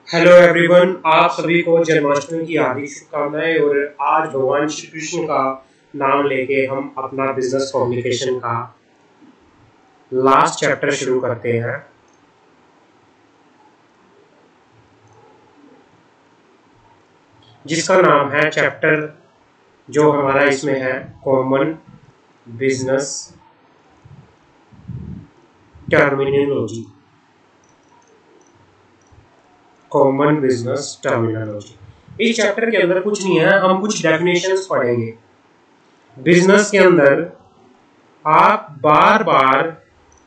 Hello everyone, आप सभी को जन्माष्टमी की हार्दिक शुभकामनाएं। और आज भगवान श्री कृष्ण का नाम लेके हम अपना बिजनेस कम्युनिकेशन का लास्ट चैप्टर शुरू करते हैं, जिसका नाम है चैप्टर जो हमारा इसमें है common business terminology. Common business terminology इस चैप्टर के अंदर कुछ नहीं है, हम कुछ डेफिनेशंस पढ़ेंगे। बिजनेस के अंदर आप बार बार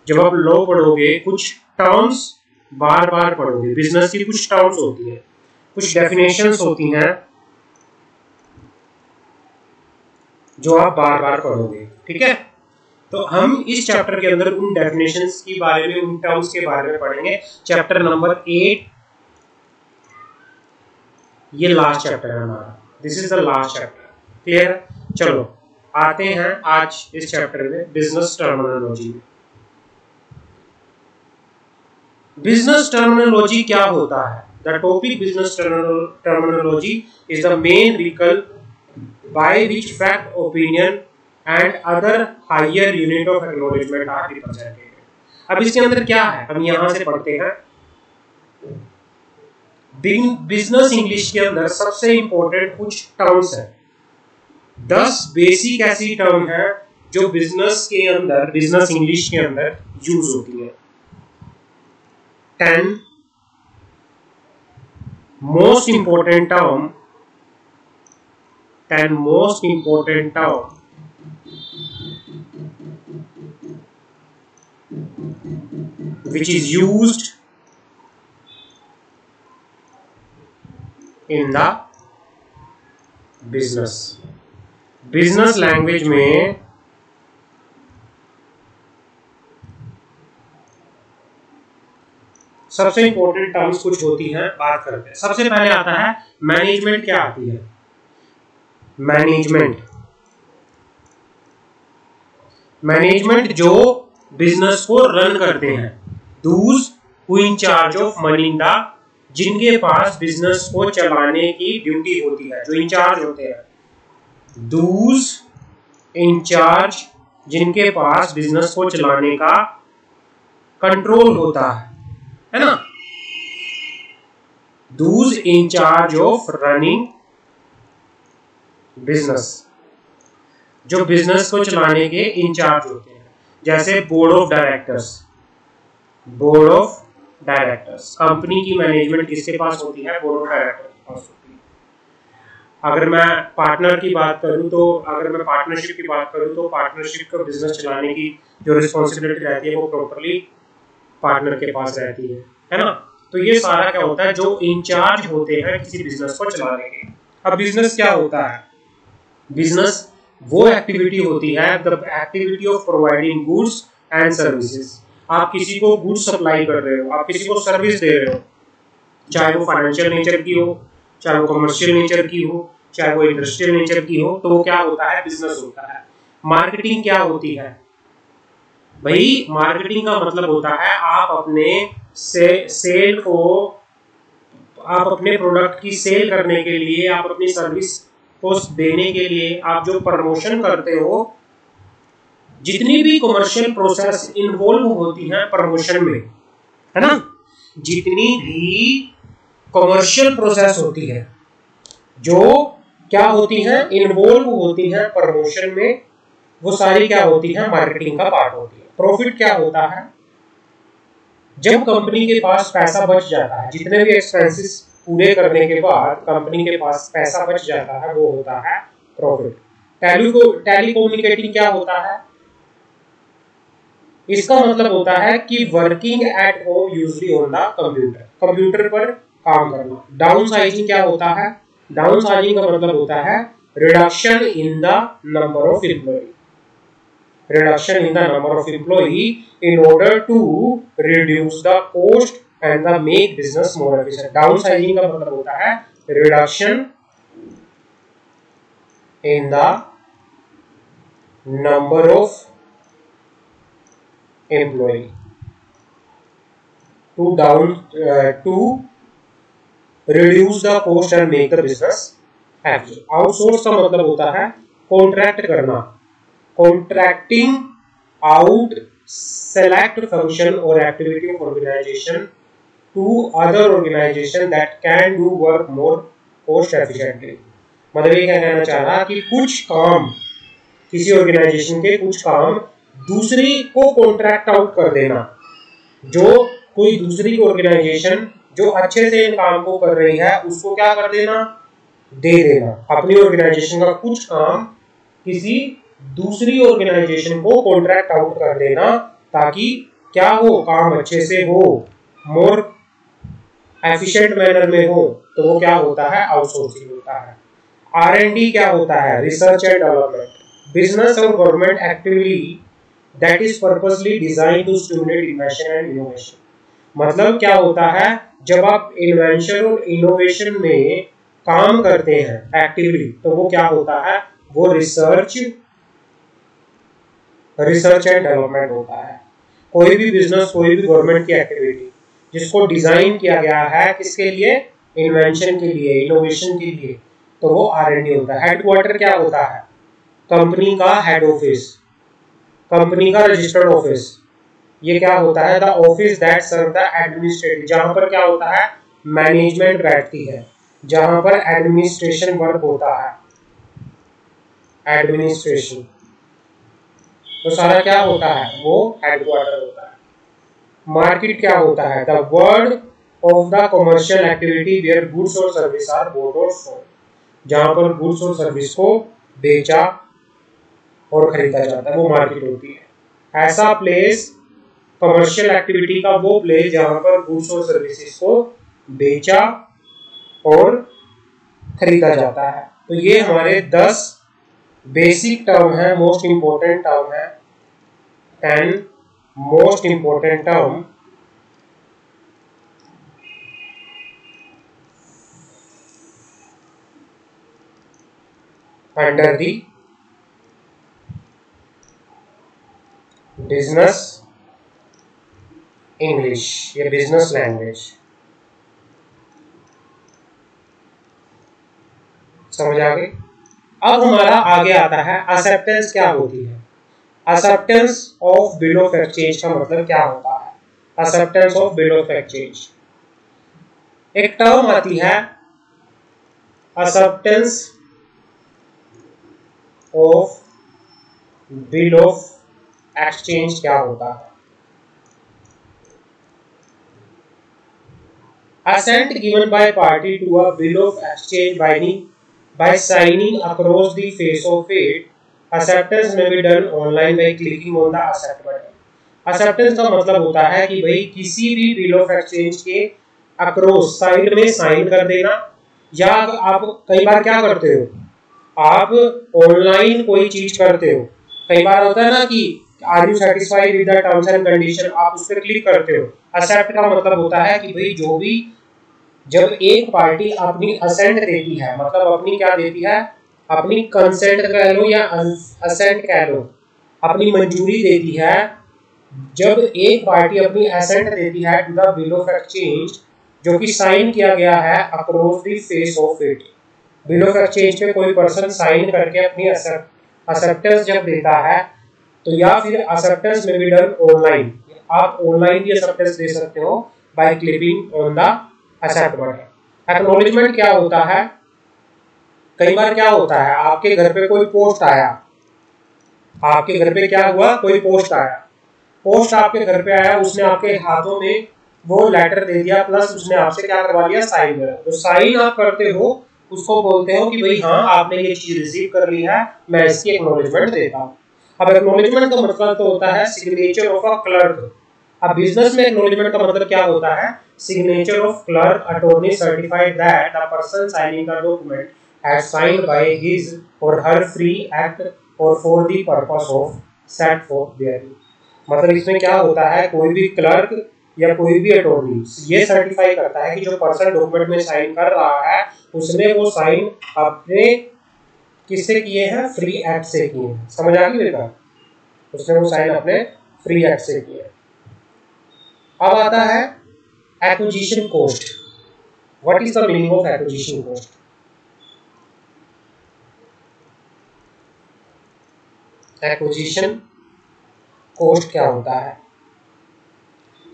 जब आप लॉ पढ़ोगे कुछ टर्म्स बार बार पढ़ोगे। बिजनेस की कुछ टर्म्स होती है, कुछ डेफिनेशंस होती हैं जो आप बार बार पढ़ोगे, ठीक है। तो हम इस चैप्टर के अंदर उन डेफिनेशंस के बारे में, उन टर्म्स के बारे में पढ़ेंगे। चैप्टर नंबर 8 ये लास्ट चैप्टर है हमारा। This is the last chapter, clear. चलो आते हैं आज इस चैप्टर में बिजनेस टर्मिनोलॉजी में। बिजनेस टर्मिनोलॉजी क्या होता है? The topic business terminology is the main vehicle by which fact, opinion and other higher unit of acknowledgement are represented. अब इसके अंदर क्या है, हम यहां से पढ़ते हैं। बिजनेस इंग्लिश के अंदर सबसे इंपॉर्टेंट कुछ टर्म्स है। 10 बेसिक ऐसी टर्म है जो बिजनेस के अंदर, बिजनेस इंग्लिश के अंदर यूज होती है। 10 most important term, 10 most important term which is used in the business language में सबसे इंपॉर्टेंट टर्म्स कुछ होती हैं, बात करते हैं। सबसे पहले आता है मैनेजमेंट। क्या आती है मैनेजमेंट? मैनेजमेंट जो बिजनेस को रन करते हैं, those who in charge of money the, जिनके पास बिजनेस को चलाने की ड्यूटी होती है, जो इंचार्ज होते हैं। दूज इंचार्ज, जिनके पास बिजनेस को चलाने का कंट्रोल होता है ना। Those in charge of running business, जो बिजनेस को चलाने के इंचार्ज होते हैं, जैसे board of directors. Board of directors, company की मैनेजमेंट किसके पास होती है? बोर्ड ऑफ डायरेक्टर के पास होती है। अगर मैं पार्टनर की बात करूं तो, अगर मैं पार्टनरशिप की बात करूं तो पार्टनरशिप को बिजनेस चलाने की जो रिस्पॉन्सिबिलिटी रहती है वो प्रॉपरली पार्टनर के पास रहती है ना। तो ये सारा क्या होता है, जो इंचार्ज होते हैं किसी बिजनेस को चलाने के। अब बिजनेस क्या होता है? बिजनेस वो एक्टिविटी होती है, the activity of providing goods and services. आप किसी को गुड्स सप्लाई कर रहे हो, आप किसी को सर्विस दे रहे हो, चाहे वो फाइनेंशियल नेचर की हो, चाहे वो कमर्शियल नेचर की हो, चाहे वो इंडस्ट्रियल नेचर की हो, तो वो क्या होता है? बिजनेस होता है। मार्केटिंग क्या होती है भाई? मार्केटिंग का मतलब होता है आप अपने सेल को, आप अपने प्रोडक्ट की सेल करने के लिए, आप अपनी सर्विस को देने के लिए आप जो प्रमोशन करते हो। जितनी भी कमर्शियल प्रोसेस इन्वॉल्व होती है प्रमोशन में, है ना, जितनी भी कमर्शियल प्रोसेस होती है जो क्या होती है, इन्वॉल्व होती है प्रमोशन में, वो सारी क्या होती है? मार्केटिंग का पार्ट होती है। प्रॉफिट क्या होता है? जब कंपनी के पास पैसा बच जाता है, जितने भी एक्सपेंसेस पूरे करने के बाद कंपनी के पास पैसा बच जाता है, वो होता है प्रॉफिट। टेलीकम्युनिकेटिंग क्या होता है? इसका मतलब होता है कि working at home usually on the computer, computer पर काम करना। डाउन साइजिंग क्या होता है? डाउन साइजिंग का मतलब होता है reduction in the number of employ, reduction in the number of employee in order to reduce the cost and the make business more efficient. Downsizing का मतलब होता है reduction in the number of employee to reduce the cost and make the business efficient. Outsource का मतलब होता है contract करना, contracting out select function or activity of organization to other organization that can do work more cost efficiently। मतलब ये क्या कहना चाह रहा कि कुछ काम, किसी ऑर्गेनाइजेशन के कुछ काम दूसरी को कॉन्ट्रैक्ट आउट कर देना, जो कोई दूसरी ऑर्गेनाइजेशन जो अच्छे से इन काम को कर रही है उसको क्या कर देना, दे देना। अपनी ऑर्गेनाइजेशन का कुछ काम किसी दूसरी ऑर्गेनाइजेशन को कॉन्ट्रैक्ट आउट कर देना ताकि क्या हो, काम अच्छे से हो, मोर एफिशिएंट मैनर में हो, तो वो क्या होता है, आउटसोर्सिंग होता है। R&D क्या होता है, रिसर्च एंड डेवलपमेंट। बिजनेस और government activity that is purposely design to stimulate invention and innovation. मतलब क्या होता है, जब आप इन्वेंशन और इनोवेशन में काम करते हैं एक्टिवली, तो वो क्या होता है, वो रिसर्च एंड डेवलपमेंट होता है। कोई भी बिजनेस, कोई भी गवर्नमेंट की एक्टिविटी जिसको डिजाइन किया गया है किसके लिए, इन्वेंशन के लिए, इनोवेशन के लिए, तो वो R&D होता है। हेडक्वार्टर क्या होता है, कंपनी का हेड ऑफिस, कंपनी का रजिस्टर्ड ऑफिस। ये क्या होता है, the office that serve the administrative, जहां पर क्या होता है, मैनेजमेंट बैठती है, जहां पर एडमिनिस्ट्रेशन वर्क होता है, एडमिनिस्ट्रेशन, तो सारा क्या होता है, वो हेडक्वार्टर होता है। मार्केट क्या होता है, the world of the commercial activity where goods और सर्विस आर बॉट और सोल्ड, जहां पर गुड्स और सर्विस को बेचा और खरीदा जाता है, वो मार्केट होती है। ऐसा प्लेस, कमर्शियल एक्टिविटी का वो प्लेस जहां पर गुड्स और सर्विसेज को बेचा और खरीदा जाता है। तो ये हमारे 10 बेसिक टर्म है, मोस्ट इंपोर्टेंट टर्म है, 10 most important term under the business English या बिजनेस लैंग्वेज। समझ आ गई। अब हमारा आगे आता है एक्सेप्टेंस क्या होती है। Acceptance of bill of exchange का मतलब क्या होता है, acceptance of bill of exchange. एक टर्म आती है acceptance of bill of exchange क्या होता है। Assent given by party to a bill of exchange by signing across the face of it. Acceptance may be done online by clicking on the accept button. Acceptance का मतलब होता है कि भाई किसी भी बिल ऑफ एक्सचेंज के across side में साइन कर देना, या आप कई बार क्या करते हो, आप ऑनलाइन कोई चीज करते हो, कई बार होता है ना कि are you satisfied with the terms and condition, आप उस पर क्लिक करते हो। एक्सेप्ट का मतलब होता है कि भाई जो भी, जब एक पार्टी अपनी असेंट देती है, मतलब अपनी क्या देती है, अपनी कंसेंट कह लो या असेंट कह लो, अपनी मंजूरी देती है, जब एक पार्टी अपनी असेंट देती है to the bill of exchange जो कि साइन किया गया है across the face of it. Bill of exchange पे कोई पर्सन साइन करके अपनी एक्सेप्टेंस जब देता है, तो या फिर एक्सेप्टेंस में भी डन ऑनलाइन, आप ऑनलाइन भी एक्सेप्टेंस दे सकते हो by clicking on the accept button. Acknowledgement क्या होता है, कई बार क्या होता है, आपके घर पे कोई पोस्ट आया, आपके घर पे क्या हुआ, कोई पोस्ट आया, पोस्ट आपके घर पे आया, उसने आपके हाथों में वो लेटर दे दिया, प्लस उसने आपसे क्या करवा लिया, साइन करा। तो साइन आप करते हो, उसको बोलते हो कि भाई हाँ आपने ये चीज रिसीव कर ली है, मैं इसकी एक्नॉलेजमेंट देता हूँ। अब एक्नॉलेजमेंट का मतलब तो होता है सिग्नेचर ऑफ अ क्लर्क। अब बिजनेस में एक्नॉलेजमेंट का मतलब क्या होता है, signature of clerk attorney certified that the person signing the document has signed by his और हर फ्री एक्ट और for the purpose of set for their. मतलब इसमें क्या होता है, कोई भी क्लर्क या कोई भी अटॉर्नी ये सर्टिफाई करता है कि जो पर्सन डॉक्यूमेंट में साइन कर रहा है उसने वो साइन अपने किससे किए हैं, फ्री एक्ट से किए हैं। समझ आ गई मेरी बात, उसने वो साइन अपने फ्री एक्ट से किए। अब आता है acquisition cost. What is the meaning of acquisition cost? Acquisition cost क्या होता है?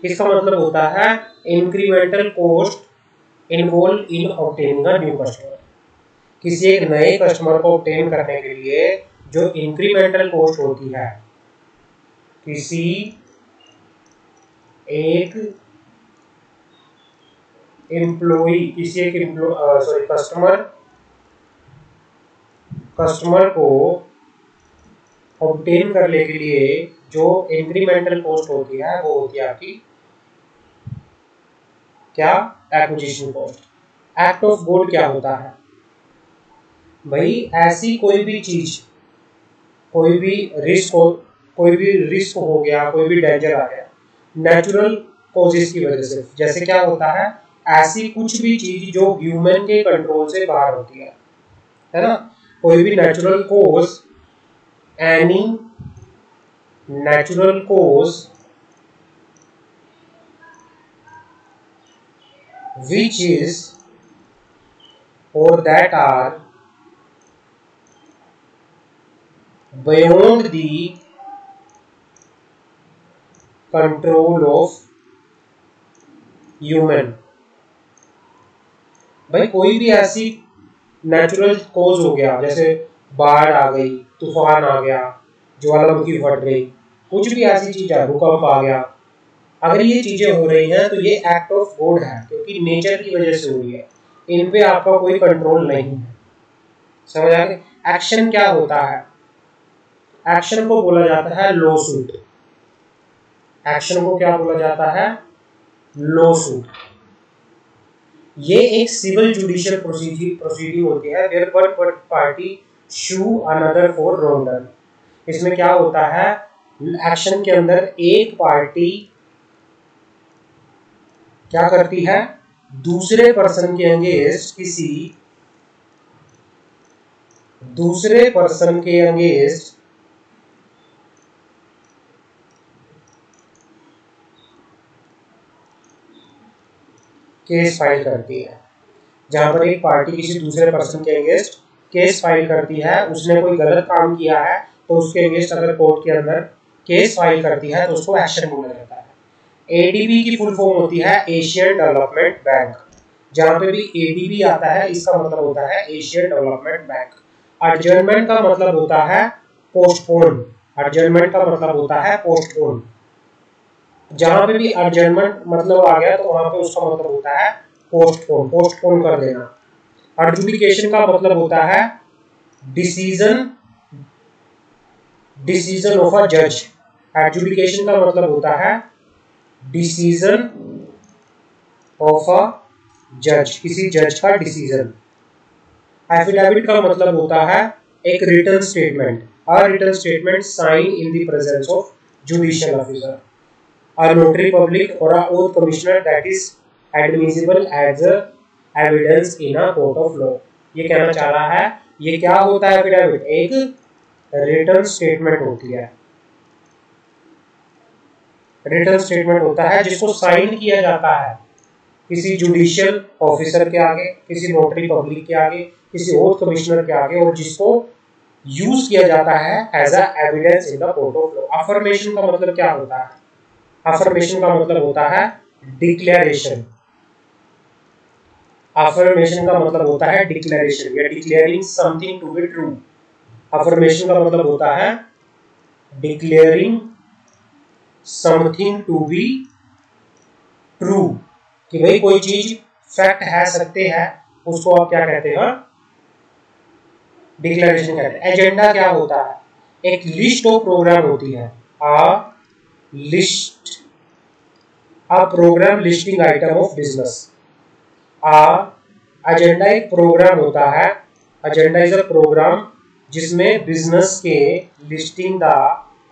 इसका मतलब होता है incremental cost involve in obtaining a new customer. किसी एक नए कस्टमर को ऑब्टेन करने के लिए जो इंक्रीमेंटल कॉस्ट होती है, किसी एक कस्टमर को ऑब्टेन करने के लिए जो इंक्रीमेंटल कॉस्ट होती है वो होती है आपकी क्या? Acquisition cost. Act of God क्या होता है भाई? ऐसी कोई भी चीज, कोई भी रिस्क हो गया, कोई भी डेंजर आ गया नेचुरल कॉजेस की वजह से। जैसे क्या होता है, ऐसी कुछ भी चीज जो ह्यूमन के कंट्रोल से बाहर होती है ना? कोई भी natural cause, any natural cause which is or that are beyond the control of human। भाई कोई भी ऐसी नेचुरल कॉज हो गया, जैसे बाढ़ आ गई, तूफान आ गया, ज्वालामुखी फट गई, कुछ भी ऐसी चीज है, भूकंप आ गया, अगर ये चीजें हो रही हैं तो ये एक्ट ऑफ गॉड है, क्योंकि नेचर की वजह से हुई है, इन पे आपका कोई कंट्रोल नहीं है। समझ आ गया? एक्शन क्या होता है? एक्शन को बोला जाता है लॉ सूट। एक्शन को क्या बोला जाता है? Lawsuit. ये एक सिविल जुडिशियल प्रोसीडिंग होती है where one party sue another for wrong done. इसमें क्या होता है, एक्शन के अंदर एक पार्टी क्या करती है, दूसरे पर्सन के अगेंस्ट किसी दूसरे पर्सन के अगेंस्ट केस फाइल करती है। जहां पर एक पार्टी किसी दूसरे पर्सन के अगेंस्ट केस फाइल करती है, उसने कोई गलत काम किया है तो उसके अगेंस्ट अगर कोर्ट के अंदर केस फाइल करती है तो उसको एक्शन बोला जाता है। एडीबी की फुल फॉर्म होती है एशियन डेवलपमेंट बैंक। जहां पे भी एडीबी आता है इसका मतलब होता है एशियन डेवलपमेंट बैंक। एडजर्नमेंट का मतलब होता है पोस्टपोन। एडजर्नमेंट का मतलब होता है पोस्टपोन। जहां पे भी एडजर्नमेंट मतलब आ गया तो वहां पे उसका मतलब होता है पोस्टपोन, पोस्टपोन कर देना। एडजुडिकेशन का मतलब होता है डिसीजन ऑफ अ जज। एडजुडिकेशन का मतलब होता है डिसीजन ऑफ अ जज, किसी जज का डिसीजन। एफिडेविट का मतलब होता है एक written statement, a written statement sign in the presence of judicial officer, a notary public और a oath commissioner that is admissible as evidence in a court of law. ये कहना चाह रहा है ये क्या होता है एफिडेविट? एक रिटन स्टेटमेंट होती है, रिटन स्टेटमेंट होता है जिसको साइन किया जाता है किसी जुडिशियल ऑफिसर के आगे, किसी नोटरी पब्लिक के आगे, किसी ओथ कमिश्नर के आगे, और जिसको यूज किया जाता है as a evidence in the court of law. Affirmation का मतलब क्या होता है? अफर्मेशन का मतलब होता है डिक्लेरेशन। अफर्मेशन का मतलब होता है डिक्लेरेशन या declaring something to be true. Affirmation का मतलब होता है declaring something to be true, कि भाई कोई चीज फैक्ट है, सत्य है, उसको आप क्या कहते हैं? डिक्लेरेशन कहते हैं। एजेंडा क्या होता है? एक लिस्ट ऑफ प्रोग्राम होती है, a program listing item of business. Agenda एक प्रोग्राम होता है, एजेंडा इज अ प्रोग्राम जिसमें बिजनेस के listing the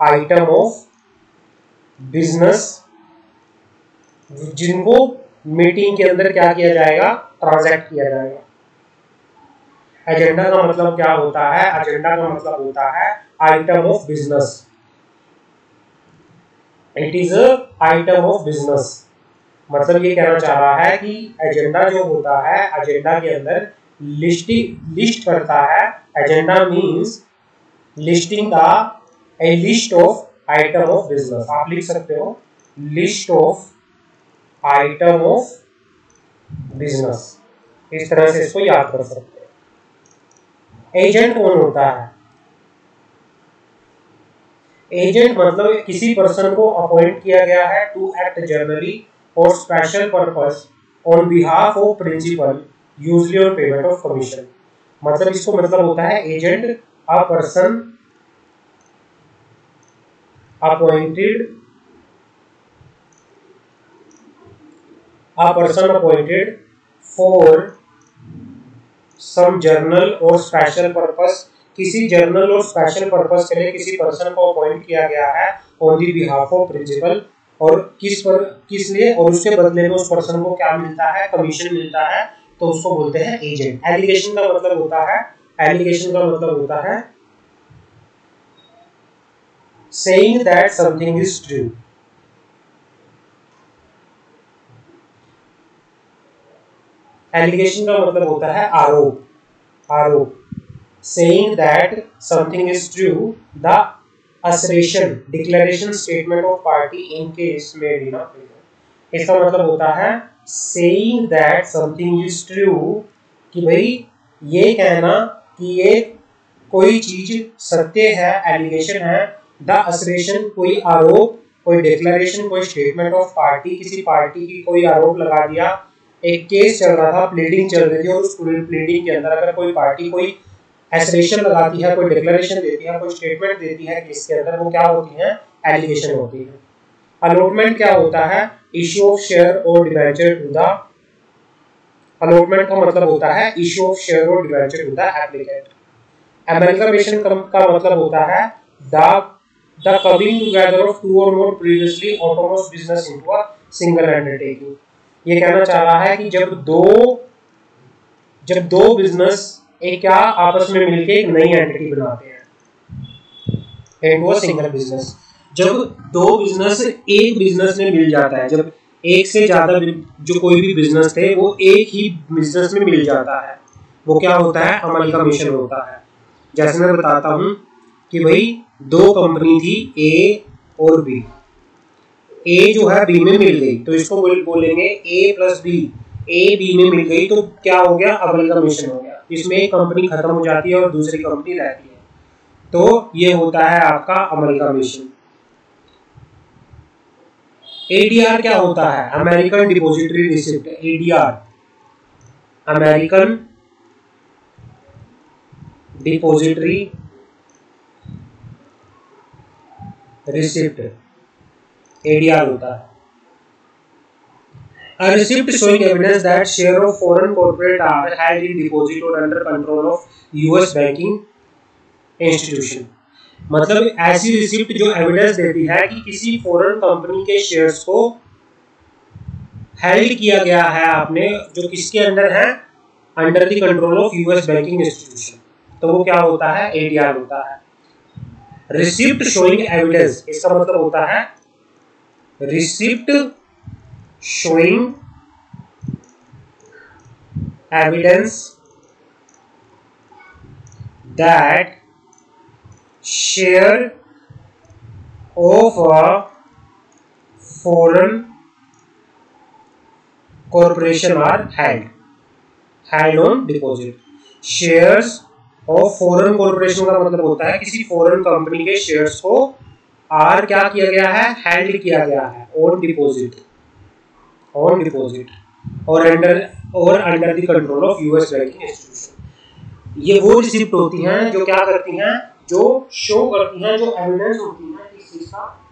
item of business, जिनको मीटिंग के अंदर क्या किया जाएगा? ट्रांजैक्ट किया जाएगा। एजेंडा का मतलब क्या होता है? एजेंडा का मतलब होता है item of business. It is a item of business. मतलब ये कहना चाह रहा है कि एजेंडा जो होता है, एजेंडा के अंदर लिस्ट करता है। Agenda means listing the A list of item of business. आप लिख सकते हो list of item of business, इस तरह से इसको याद कर सकते हैं। एजेंट कौन होता है? एजेंट मतलब किसी पर्सन को अपॉइंट किया गया है टू एक्ट जनरली और special purpose on behalf of principal usually on payment of commission. मतलब इसको मतलब होता है agent a person appointed for some general और स्पेशल पर्पस। किसी जर्नल और स्पेशल पर्पस के लिए किसी पर्सन को अपॉइंट किया गया है on the behalf of principal, और किस लिए, और उसके बदले में उस पर्सन को क्या मिलता है? कमीशन मिलता है, तो उसको बोलते हैं एजेंट। एलिगेशन का मतलब होता है saying that something is true। Allegation का मतलब होता है आरोप। saying that something is true, the assertion, declaration, statement of party in case made in a present। इसका मतलब होता है saying that something is true, कि भाई ये कहना कि ये कोई चीज सत्य है, एलिगेशन है। द असरेशन कोई आरोप, कोई डिक्लेरेशन, कोई स्टेटमेंट ऑफ पार्टी, किसी पार्टी की कोई आरोप लगा दिया। एक केस चल रहा था, प्लीडिंग चल रही थी, और उस प्लीडिंग के अंदर अगर कोई पार्टी कोई एसरेशन लगाती है, कोई डिक्लेरेशन देती है, कोई स्टेटमेंट देती है केस के अंदर, वो क्या होती है? एलिगेशन होती है। अलॉटमेंट क्या होता है? इश्यू ऑफ शेयर और डिबेंचर टू द, अलॉटमेंट का मतलब होता है इश्यू ऑफ शेयर और debenture to the applicant. Amalgamation का मतलब होता है the coming together of two और more previously autonomous business into a single undertaking. ये कहना चाह रहा है कि जब दो बिजनेस एक क्या आपस में मिलके एक नई एंटिटी बनाते हैं, इनटू अ सिंगल बिजनेस। जब दो बिजनेस एक बिजनेस में मिल जाता है, जब एक से ज्यादा जो कोई भी बिजनेस थे वो एक ही बिजनेस में मिल जाता है, वो क्या होता है? अमलगमेशन होता है। जैसे मैं बताता हूं कि भाई दो कंपनी थी ए और बी, ए जो है बी में मिल गई, तो इसको बोलेंगे ए प्लस बी। ए बी में मिल गई तो क्या हो गया? अमलगमेशन हो गया। इसमें एक कंपनी खत्म हो जाती है और दूसरी कंपनी रहती है, तो ये होता है आपका अमलगमेशन। एडीआर क्या होता है? American depository receipt. ADR American depository receipt, ADR होता है। A receipt showing evidence that share of foreign corporate are held in deposit or under control of US banking institution। मतलब ऐसी रिसिप्ट जो evidence देती है कि किसी फॉरेन कंपनी के शेयर्स को हेल्ड किया गया है आपने, जो किसके अंडर है? Under the control of US banking institution, तो वो क्या होता है? एडीआर होता है। रिसिप्ट शोइंग एविडेंस, इसका मतलब होता है receipt showing evidence that share of a foreign corporation are held on deposit। shares of foreign corporation का मतलब होता है किसी फॉरेन कंपनी के शेयर्स को आर क्या किया गया है? हेल्ड किया गया है ऑन डिपॉजिट और under the control of US banking institution. ये वो रिसिप्ट होती हैं जो क्या करती हैं? जो शो करती हैं, जो एविडेंस होती हैं इस चीज का।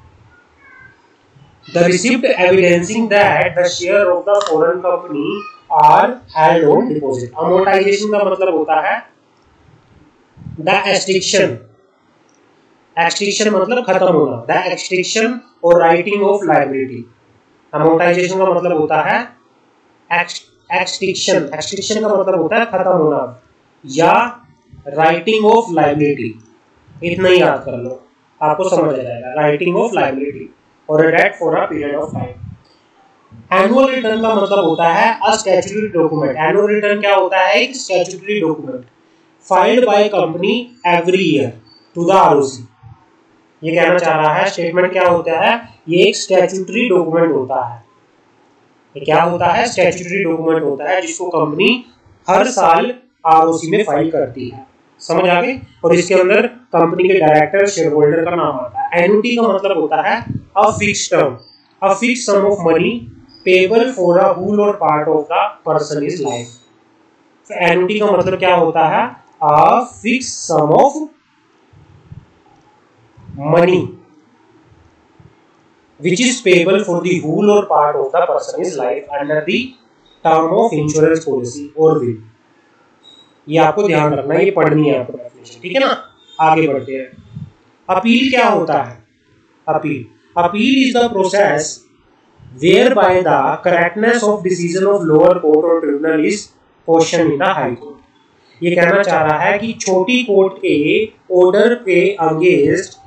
The receipt evidencing that the share of the foreign company are held on deposit. Amortisation का मतलब होता है द एक्सटिंक्शन मतलब खत्म होना, the extinction or writing off liability. Amortisation का मतलब होता है एक्सटिंक्शन का मतलब होता है खत्म होना, या राइटिंग ऑफ लायबिलिटी। इतना ही याद कर लो, आपको समझ आ जाएगा। Writing off liability or debt for a period of time. Annual return का मतलब होता है a statutory document. Annual return क्या होता है? एक statutory document filed by company every year to the ROC. ये कहना चाह रहा है स्टेटमेंट क्या होता है? ये एक स्टैट्यूटरी डॉक्यूमेंट होता है। ये क्या होता है? स्टैट्यूटरी डॉक्यूमेंट होता है जिसको कंपनी हर साल आरओसी में फाइल करती है। समझ आ गई? और इसके अंदर कंपनी के डायरेक्टर, शेयर होल्डर का नाम आता है। एन्युटी का मतलब होता है a fix term, a fix sum of money payable for a whole और part of the person is life. Annuity का मतलब क्या होता है? A fix sum of money which is payable for the whole or part of the person's life under the term of insurance policy or will। ये आपको ध्यान रखना है, ये पढ़नी है आपको डेफिनेशन, ठीक है ना। आगे बढ़ते हैं। अपील क्या होता है? Appeal is the process whereby the correctness of decision of lower court or tribunal is questioned in the high court। ये कहना चाह रहा है कि छोटी कोर्ट के ऑर्डर के अगेंस्ट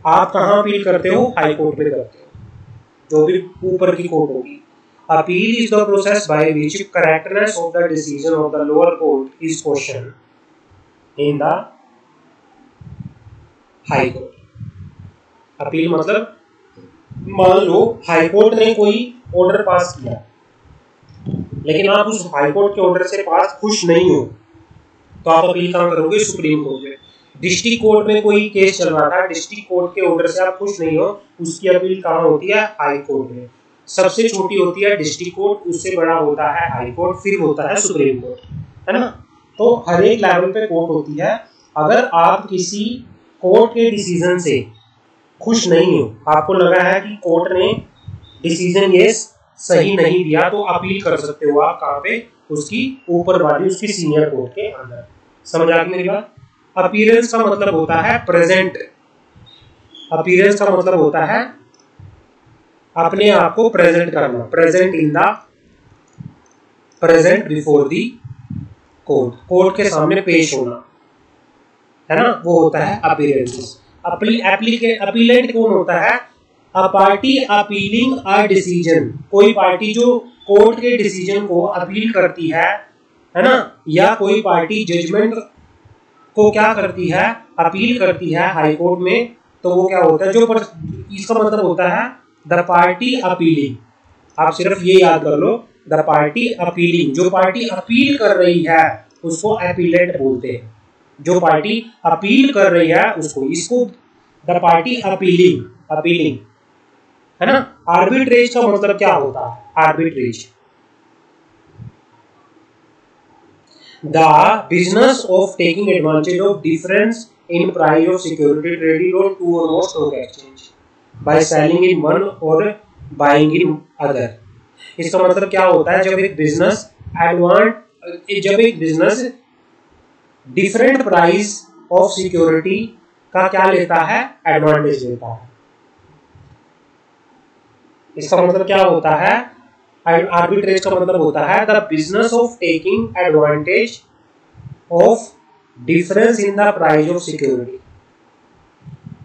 आप कहाँ अपील करते हो? हाई कोर्ट में करते हो, जो भी ऊपर की कोर्ट होगी। Appeal is the process by which correctness of the decision of the lower court is question in the high court. Appeal मतलब मान लो हाई कोर्ट ने कोई ऑर्डर पास किया, लेकिन आप उस हाई कोर्ट के ऑर्डर से पास खुश नहीं हो, तो आप अपील कहाँ करोगे? सुप्रीम कोर्ट में। डिस्ट्रिक्ट कोर्ट में कोई केस चल रहा था, डिस्ट्रिक्ट कोर्ट के ऑर्डर से आप खुश नहीं हो, उसकी अपील कहाँ होती है? हाई कोर्ट में। सबसे छोटी होती है डिस्ट्रिक्ट कोर्ट, उससे बड़ा होता है हाई कोर्ट, फिर होता है सुप्रीम कोर्ट, है ना। तो हर एक लेवल पे कोर्ट होती है। अगर आप किसी कोर्ट के डिसीजन से खुश नहीं हो, आपको लगा है कि कोर्ट ने डिसीजन ये सही नहीं दिया, तो अपील कर सकते हो आप कहाँ पे? उसकी ऊपर वाली, उसकी सीनियर कोर्ट के अंदर। समझ आ गई मेरी बात? अपीयरेंस का मतलब होता है प्रेजेंट। अपीयरेंस का मतलब होता है अपने आप को प्रेजेंट करना, present in the present before the court, court के सामने पेश होना, है ना, वो होता है अपीयरेंस। अपीलेंट कौन होता है? A party appealing a decision. कोई पार्टी जो कोर्ट के डिसीजन को अपील करती है ना, या कोई पार्टी जजमेंट को क्या करती है? अपील करती है हाई कोर्ट में, तो वो क्या होता है? इसका मतलब होता है द पार्टी अपीलिंग। आप सिर्फ ये याद कर लो, द पार्टी अपीलिंग। जो पार्टी अपील कर रही है उसको अपीलेंट बोलते हैं। जो पार्टी अपील कर रही है उसको, इसको द पार्टी अपीलिंग, है ना। आर्बिट्रेज का मतलब क्या होता है? Arbitrage the business of taking advantage of difference in price of security traded on two or more stock exchange by selling in one or buying in other। इसका मतलब क्या होता है? जब एक business different price of security का क्या लेता है? एडवांटेज लेता है। इसका मतलब क्या होता है? आर्बिट्रेज का मतलब होता है the business of taking advantage of difference in the price of security.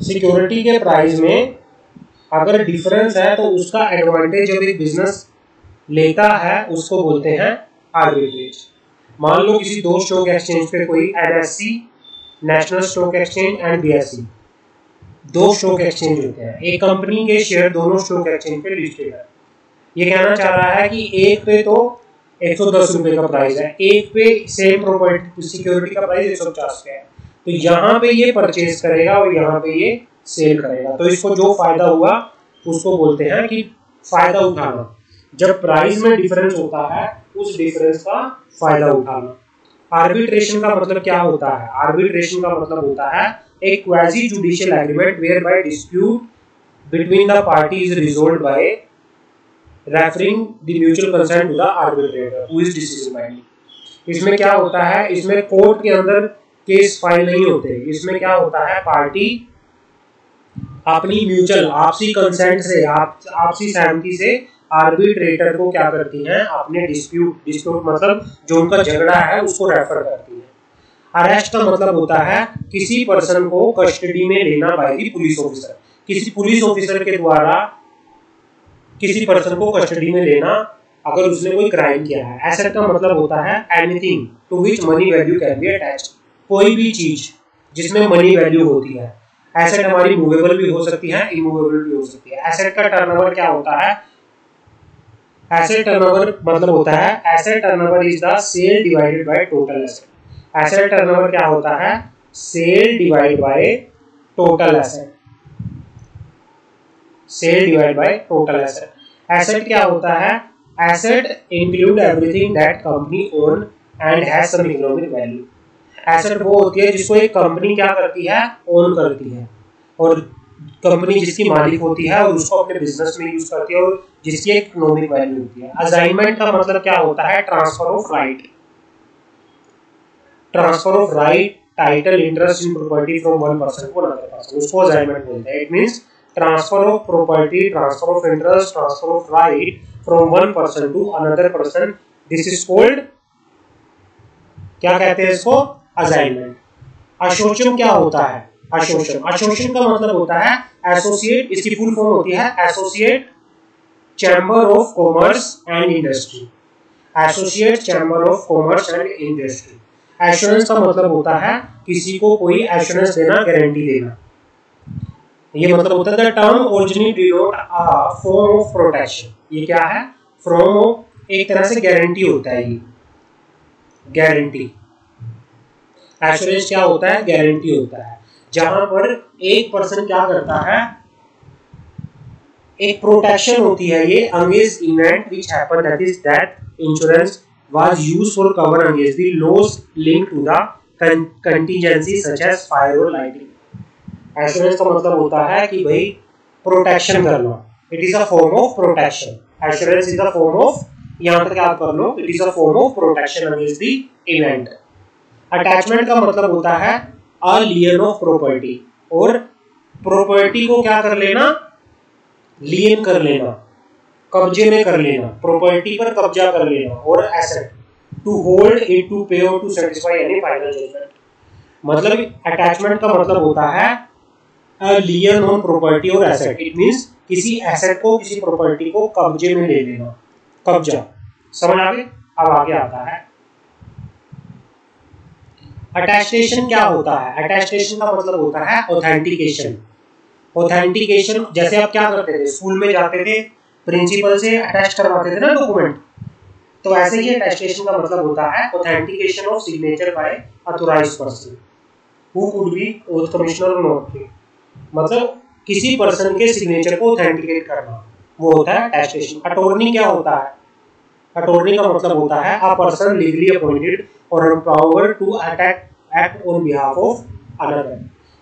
Security के प्राइस में अगर डिफरेंस है तो उसका एडवांटेज जब एक बिजनेस लेता है उसको बोलते हैं आर्बिट्रेज। मान लो किसी दो स्टॉक एक्सचेंज पे कोई NSE, national stock exchange, and BSE, दो स्टॉक एक्सचेंज होते हैं। एक कंपनी के शेयर दोनों स्टॉक एक्सचेंज पे लिस्टेड है। ये कहना चाह रहा है कि एक पे तो 110 रुपए का प्राइस है, एक पे सेम प्रॉपर्टी सिक्योरिटी का प्राइस 150 का है, तो यहाँ पे ये परचेज करेगा और यहाँ पे ये सेल करेगा, तो इसको जो फायदा हुआ उसको बोलते हैं कि फायदा उठाना। जब प्राइस में डिफरेंस होता है उस डिफरेंस का फायदा उठाना। आर्बिट्रेशन का मतलब क्या होता है? आर्बिट्रेशन का मतलब होता है एक quasi judicial agreement whereby dispute between the party is resolved by referring the mutual consent to the arbitrator who is decision making. इसमें क्या होता है? इसमें कोर्ट के अंदर केस फाइल नहीं होते। इसमें क्या होता है? पार्टी अपनी म्यूचुअल आपसी कंसेंट से, आपसी सहमति से आर्बिट्रेटर को क्या करती हैं? अपने डिस्प्यूट मतलब जो उनका झगड़ा है उसको रेफर करती है। अरेस्ट का मतलब होता है किसी पर्सन को कस्टडी में लेना बाय द पुलिस ऑफिसर। किसी पुलिस ऑफिसर के द्वारा किसी पर्सन को कस्टडी में लेना अगर उसने कोई क्राइम किया है। एसेट का मतलब होता है anything to which money value can be attached, कोई भी चीज जिसमें मनी वैल्यू होती है। एसेट हमारी मूवेबल भी हो सकती है, इमूवेबल भी हो सकती है। एसेट का टर्नओवर क्या होता है? एसेट टर्नओवर मतलब होता है asset turnover is the sale divided by total asset. Asset turnover क्या होता है? Sale divide by total asset. Sale divide by total asset. Asset क्या होता है? Asset include everything that company own and has some economic value. Asset वो होती है जिसको एक कंपनी क्या करती है? ओन करती है, और कंपनी जिसकी मालिक होती है और उसको अपने बिजनेस में यूज करती है और जिसकी एक इकोनॉमिक वैल्यू होती है। असाइनमेंट का मतलब क्या होता है? Transfer of right. Transfer of right, title, interest in property from one person to another person, उसको असाइनमेंट बोलते हैं। It means transfer of property, transfer of interest, transfer of right from one person to another person, this is called, क्या कहते हैं इसको? Assignment. अशोचन क्या होता है? अशोचन, अशोचन का मतलब होता है एसोसिएट, इसकी फुल फॉर्म होती है associate chamber of commerce and industry. Associate chamber of commerce and industry. Assurance का मतलब होता है किसी को कोई एश्योरेंस देना, गारंटी देना। ये मतलब होता है the term originally denote a form of protection. ये क्या है? फॉर्म ऑफ, एक तरह से गारंटी होता है ये, गारंटी। एश्योरेंस क्या होता है? गारंटी होता है, जहां पर एक पर्सन क्या करता है, एक प्रोटेक्शन होती है ये against event which happen, that is that insurance was used for cover against the loss linked to the contingency such as fire और लाइटिंग। एश्योरेंस का मतलब होता है कि भाई प्रोटेक्शन करना, it is a form of protection. Assurance is a form of, यहां तक याद कर लो, it is a form of protection against the event. Attachment का मतलब होता है अ लियन ऑफ प्रॉपर्टी, और प्रॉपर्टी को क्या कर लेना? लियन कर लेना, कब्जे में कर लेना, प्रॉपर्टी पर कब्जा कर लेना। Or asset to hold it, to pay or to satisfy any final judgment. मतलब अटैचमेंट का मतलब होता है a lien on property or asset. It means किसी एसेट को, किसी प्रॉपर्टी को कब्जे में ले लेना, कब्जा। समझ आ गई? अब आगे आता है अटेस्टेशन क्या होता है? अटेस्टेशन का मतलब होता है ऑथेंटिकेशन। ऑथेंटिकेशन, जैसे आप क्या करते थे, स्कूल में जाते थे, प्रिंसिपल से अटेस्ट करवाते थे ना डॉक्यूमेंट, तो ऐसे ही अटेस्टेशन का मतलब होता है authentication of signature bye authorised person who could be oath commissioner और नोटरी। मतलब किसी पर्सन के सिग्नेचर को ऑथेंटिकेट करना, वो होता है अटेस्टेशन। अटॉर्नी क्या होता है? अटॉर्नी का मतलब होता है अ पर्सन लीगली अपॉइंटेड और empowered to act on behalf of another।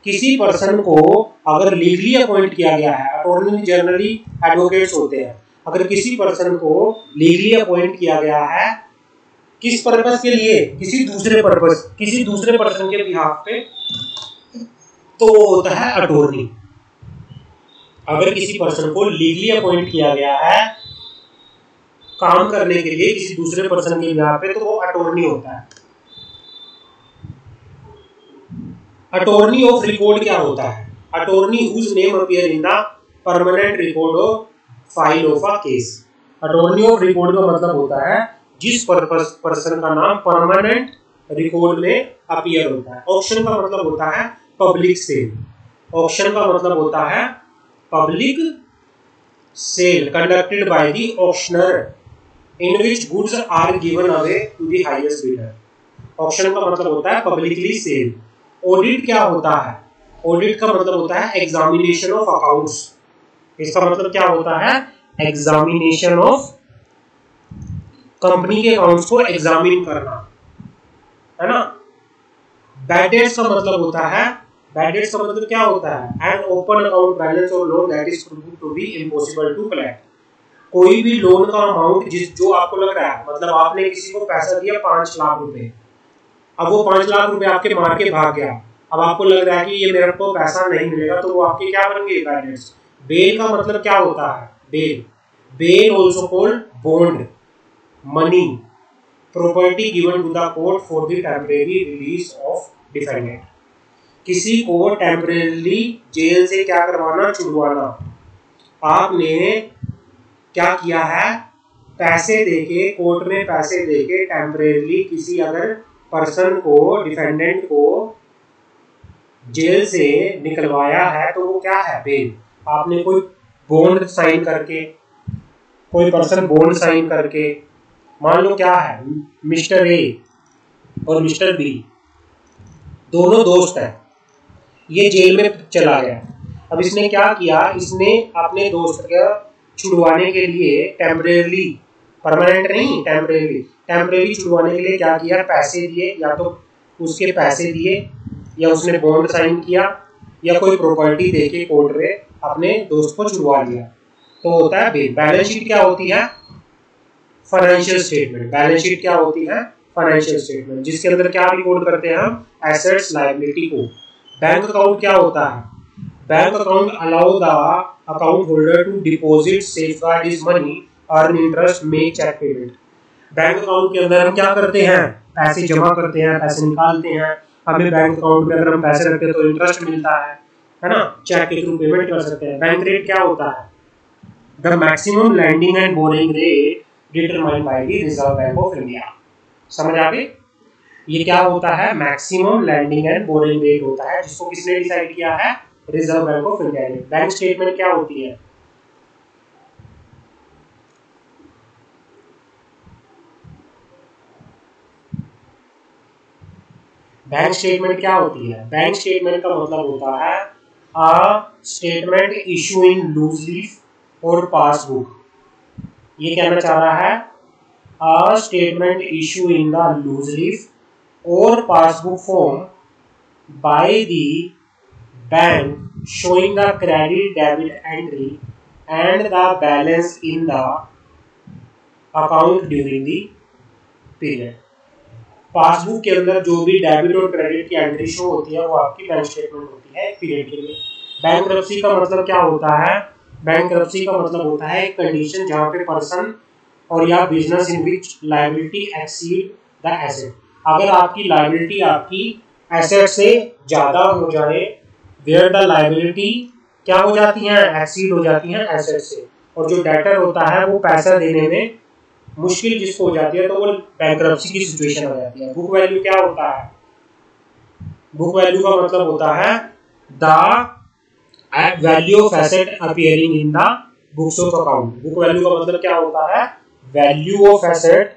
किसी पर्सन को अगर लीगली अपॉइंट किया गया है, अटॉर्नी जनरली एडवोकेट्स होते हैं, अगर किसी पर्सन को लीगली अपॉइंट किया गया है किस पर्पस के लिए? किसी दूसरे पर्पस, किसी दूसरे पर्सन के बिहाफ पे, तो वो होता है अटॉर्नी। अगर किसी पर्सन को लीगली अपॉइंट किया गया है काम करने के लिए किसी दूसरे पर्सन के बिहाफ पे, तो वो अटॉर्नी होता है। अटॉर्नी ऑफ रिकॉर्ड क्या होता है? Attorney whose name appear in the permanent record of file of a case. Attorney of record का मतलब होता है जिस पर्सन का नाम परमानेंट रिकॉर्ड में अपीयर होता है। ऑक्शन का मतलब होता है पब्लिक सेल। ऑक्शन का मतलब होता है public sale conducted by the auctioneer in which goods are given away to the highest bidder. Auction का मतलब होता है पब्लिकली सेल। ऑडिट क्या होता है? ऑडिट का मतलब होता है एग्जामिनेशन ऑफ अकाउंट्स। इसका मतलब क्या होता है? एग्जामिनेशन ऑफ, कंपनी के अकाउंट्स को एग्जामिन करना, है ना। बैड डेट्स का मतलब होता है, बैड डेट्स का मतलब क्या होता है? An open account balance or loan that is proved to be impossible to collect. कोई भी लोन का अमाउंट जो आपको लग रहा है, मतलब आपने किसी को पैसा दिया 5 लाख रुपए, अब वो 5 लाख रुपए आपके मार के भाग गया, अब आपको लग रहा है कि ये मेरे को पैसा नहीं मिलेगा, तो वो आपके क्या बन गए? Bad debts. बेल का मतलब क्या होता है? Bail, bail also called bond, money, property given to the court for the temporary release of defendant. किसी को टेम्परेरी जेल से क्या करवाना? छुड़वाना। आपने क्या किया है, पैसे देके, कोर्ट में पैसे देके टेम्परेरी किसी अगर पर्सन को, डिफेंडेंट को जेल से निकलवाया है तो वो क्या है, बेल। आपने कोई बॉन्ड साइन करके, कोई पर्सन बॉन्ड साइन करके, मान लो क्या है, मिस्टर ए और मिस्टर बी दोनों दोस्त हैं, ये जेल में चला गया। अब इसने क्या किया, इसने अपने दोस्त का छुड़वाने के लिए टेम्परेरी, परमानेंट नहीं, टेम्परेरी छुड़वाने के लिए क्या किया, पैसे दिए, या तो उसके पैसे दिए, या उसने बॉन्ड साइन किया, या कोई प्रॉपर्टी देके कोर्ट में अपने दोस्त को छुड़वा लिया, तो होता है बेल। बैलेंस शीट क्या होती है, फाइनेंशियल स्टेटमेंट। बैलेंस शीट क्या होती है, फाइनेंशियल स्टेटमेंट, जिसके अंदर क्या रिकॉर्ड करते हैं हम, एसेट्स लायबिलिटी को। बैंक अकाउंट क्या होता है, bank account allow the account holder to deposit, safeguard his money, earn interest, make cheque payment. Bank account के अंदर हम क्या करते हैं, पैसे जमा करते हैं, पैसे निकालते हैं। हमें बैंक अकाउंट में अगर हम पैसे रखते हैं तो इंटरेस्ट मिलता है ना, चेक के थ्रू पेमेंट कर सकते हैं। बैंक रेट क्या होता है, the maximum lending and borrowing rate determined by the Reserve Bank of India. समझ आ गई, ये क्या होता है, maximum lending and borrowing rate होता है, जिसको किसने डिसाइड किया है, रिजर्व बैंक ऑफ इंडिया ने। बैंक स्टेटमेंट क्या होती है, बैंक स्टेटमेंट क्या होती है, बैंक स्टेटमेंट का मतलब होता है a statement issue in loose leaf और पासबुक। ये कहना चाह रहा है a statement issue in the loose leaf और passbook form by the bank showing the credit debit entry and the balance in the account during the period। Passbook के अंदर जो भी डेबिट और क्रेडिट की एंट्री शो होती है वो आपकी बैंक स्टेटमेंट होती है पीरियड के लिए। बैंक्रप्सी का मतलब क्या होता है, बैंक्रप्सी का मतलब होता है एक कंडीशन जहां पे पर्सन और या business in which liability exceed the asset. अगर आपकी लायबिलिटी आपकी एसेट से ज्यादा हो जाए, वेयर द लायबिलिटी क्या हो जाती है, एक्सीड हो जाती है एसेट से, और जो डेटर होता है वो पैसा देने में मुश्किल जिसको हो जाती है, तो वो बैंक्रप्सी की सिचुएशन हो जाती है। बुक वैल्यू क्या होता है, बुक वैल्यू का मतलब होता है the value of asset appearing in the books of account. Book value का मतलब क्या होता है, value of asset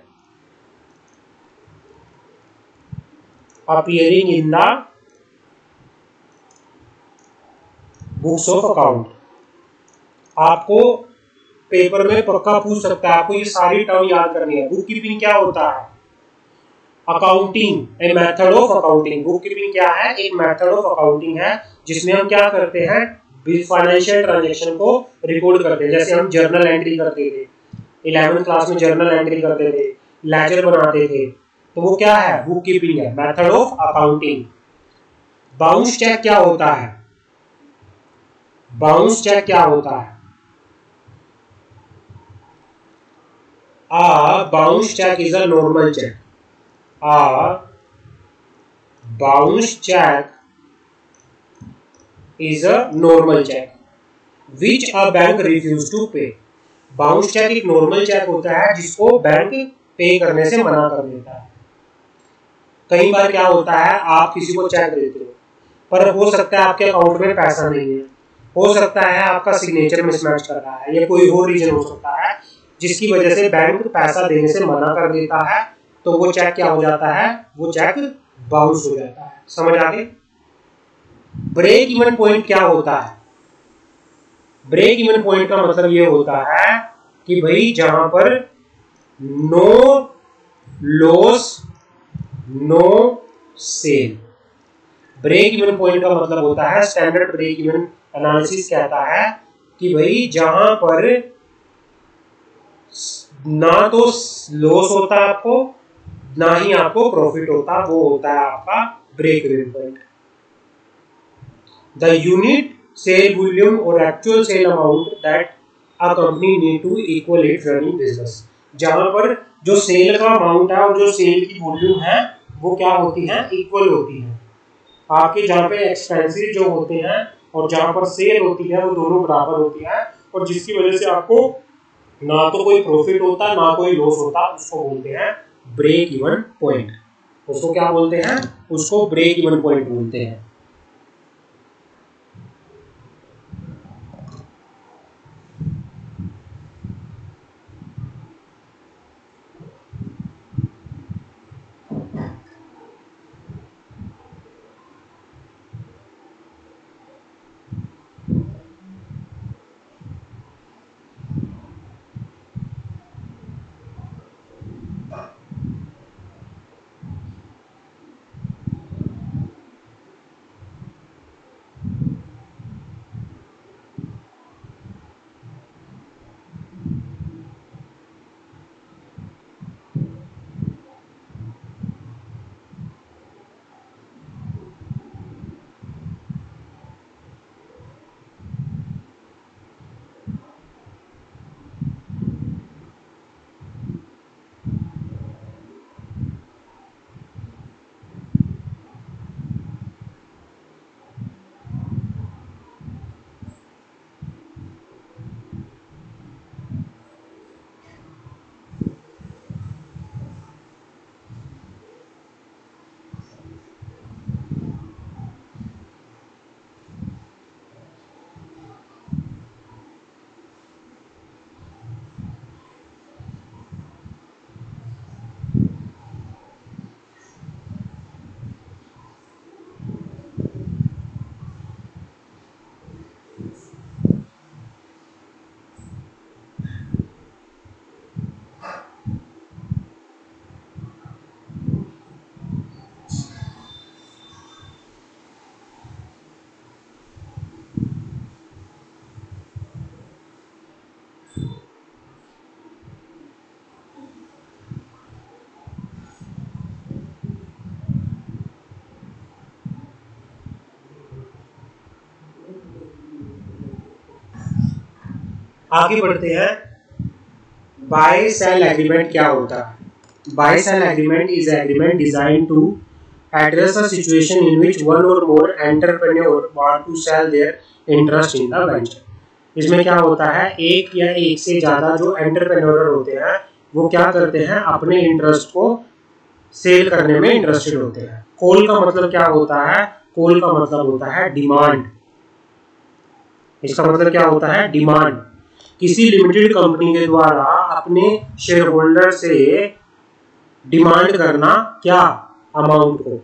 appearing in the books of account. आपको पेपर में पक्का पूछ सकता है, आपको ये सारी टर्म याद करनी है। बुक कीपिंग क्या होता है, accounting, a method of accounting. Book keeping क्या है, एक मेथड ऑफ अकाउंटिंग है जिसमें हम क्या करते हैं, फाइनेंशियल ट्रांजैक्शन को रिकॉर्ड करते हैं। जैसे हम जर्नल एंट्री करते थे, 11वीं क्लास में जर्नल एंट्री करते थे, लेजर बनाते थे, तो वो क्या है, बुक कीपिंग है, method of accounting. Bounce cheque क्या होता है, बाउंस चेक क्या होता है, a bounce check is a normal check, a bounce check is a normal check which a bank refuse to pay। Bounce cheque एक normal cheque होता है जिसको बैंक पे करने से मना कर देता है। कई बार क्या होता है, आप किसी को चेक देते हो पर हो सकता है आपके अकाउंट में पैसा नहीं है, हो सकता है आपका सिग्नेचर मिसमैच कर रहा है, या कोई और रीजन हो सकता है जिसकी वजह से बैंक पैसा देने से मना कर देता है, तो वो चेक क्या हो जाता है, वो चेक बाउंस हो जाता है। समझ आ गई। ब्रेक इवन पॉइंट क्या होता है, ब्रेक इवन पॉइंट का मतलब ये होता है कि भाई जहां पर no loss no sale. Break even point का मतलब होता है, स्टैंडर्ड ब्रेक इवन एनालिसिस कहता है कि भाई जहां पर ना तो लॉस होता है आपको, ना ही आपको प्रॉफिट होता, वो होता है आपका break even point. The unit sale volume और actual sale amount that a company need to equal its running business. जहां पर जो सेल का अमाउंट है और जो सेल की वॉल्यूम है वो क्या होती है, इक्वल होती है। आपके जहां पे एक्सपेंसेस जो होते हैं और जहां पर सेल होती है वो दोनों बराबर होती है, और जिसकी वजह से आपको ना तो कोई प्रॉफिट होता ना कोई लॉस होता, उसको बोलते हैं ब्रेक इवन पॉइंट। उसको क्या बोलते हैं? उसको ब्रेक इवन पॉइंट बोलते हैं। आगे बढ़ते हैं। बाय सेल एग्रीमेंट क्या होता है? Buy sell agreement is agreement designed to address a situation in which one or more entrepreneur want to sell their interest in the venture। इसमें क्या होता है, एक या एक से ज्यादा जो एंटरप्रेन्योर होते हैं वो क्या करते हैं, अपने इंटरेस्ट को सेल करने में इंटरेस्टेड होते हैं। कॉल का मतलब क्या होता है? कॉल का मतलब होता है डिमांड। इसका मतलब क्या होता है? डिमांड। किसी लिमिटेड कंपनी के द्वारा अपने शेयर होल्डर से डिमांड करना, क्या? अमाउंट को,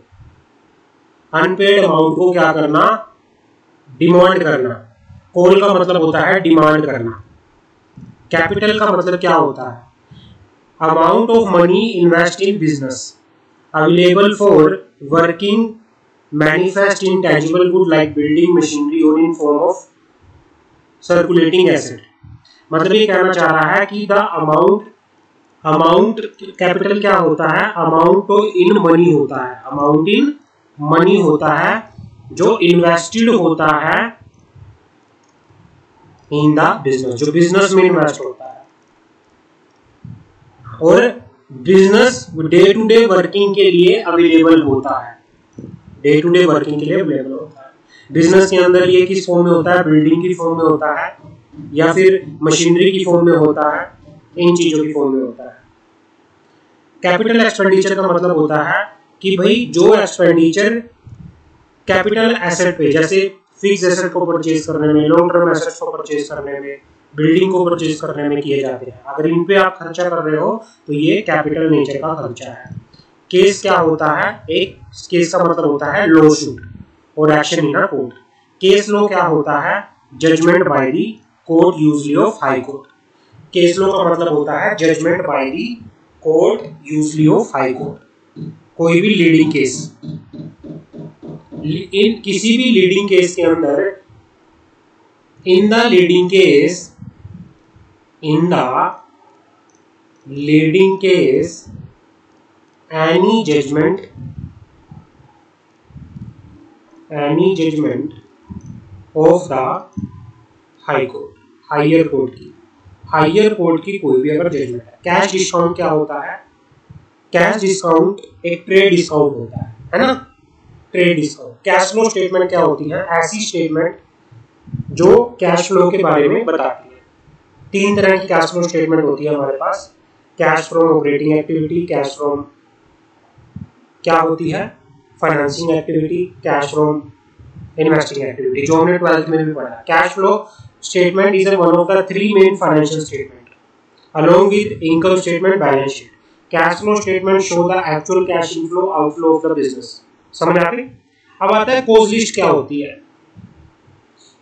अनपेड अमाउंट को क्या करना? डिमांड करना। कॉल का मतलब होता है डिमांड करना। कैपिटल का मतलब क्या होता है? Amount of money invest in business available for working manifest in tangible good like building machinery और in form of circulating asset. मतलब ये कहना चाह रहा है कि द अमाउंट कैपिटल क्या होता है? अमाउंट इन मनी होता है। अमाउंट इन मनी होता है जो इन्वेस्टेड होता है इन द बिजनेस, जो बिजनेस में इन्वेस्ट होता है। और business day to day working के लिए अवेलेबल होता है। डे टू डे वर्किंग के लिए अवेलेबल होता है। बिजनेस के अंदर ये किस फॉर्म में होता है? बिल्डिंग की फॉर्म में होता है या फिर मशीनरी की फॉर्म में होता है, इन चीजों की फॉर्म में होता है। कैपिटल एक्सपेंडिचर का मतलब होता है कि भाई जो एक्सपेंडिचर कैपिटल एसेट पे, जैसे फिक्स एसेट को परचेज करने में, लॉन्ग टर्म एसेट्स को परचेज करने में, बिल्डिंग को परचेज करने में किए जाते हैं, अगर इन पे आप खर्चा कर रहे हो तो ये कैपिटल नेचर का खर्चा है। केस क्या होता है? एक केस का मतलब होता है lawsuit or action in a court. Case law क्या होता है? Judgment by the court usually of high court. Case law का मतलब होता है judgment by the court usually of high court. कोई भी लीडिंग केस, इन किसी भी लीडिंग केस के अंदर, in the leading case any judgment of the high court, higher court की कोई भी अगर जजमेंट है। कैश डिस्काउंट क्या होता है? कैश डिस्काउंट एक ट्रेड डिस्काउंट होता है ना? Trade discount. Cash flow statement क्या होती है? ऐसी स्टेटमेंट जो कैश फ्लो के बारे में बताती है। तीन तरह की कैश फ्लो स्टेटमेंट होती है हमारे पास। Cash from operating activity, cash from क्या होती है financing activity, cash from investing activity, जो हमने 12th में भी पढ़ा। Cash flow statement is one of the three main financial statement along with income statement, balance sheet. Cash flow statement show the actual cash inflow outflow of the business. समझ आ गई? अब आता है कॉज लिस्ट क्या होती है।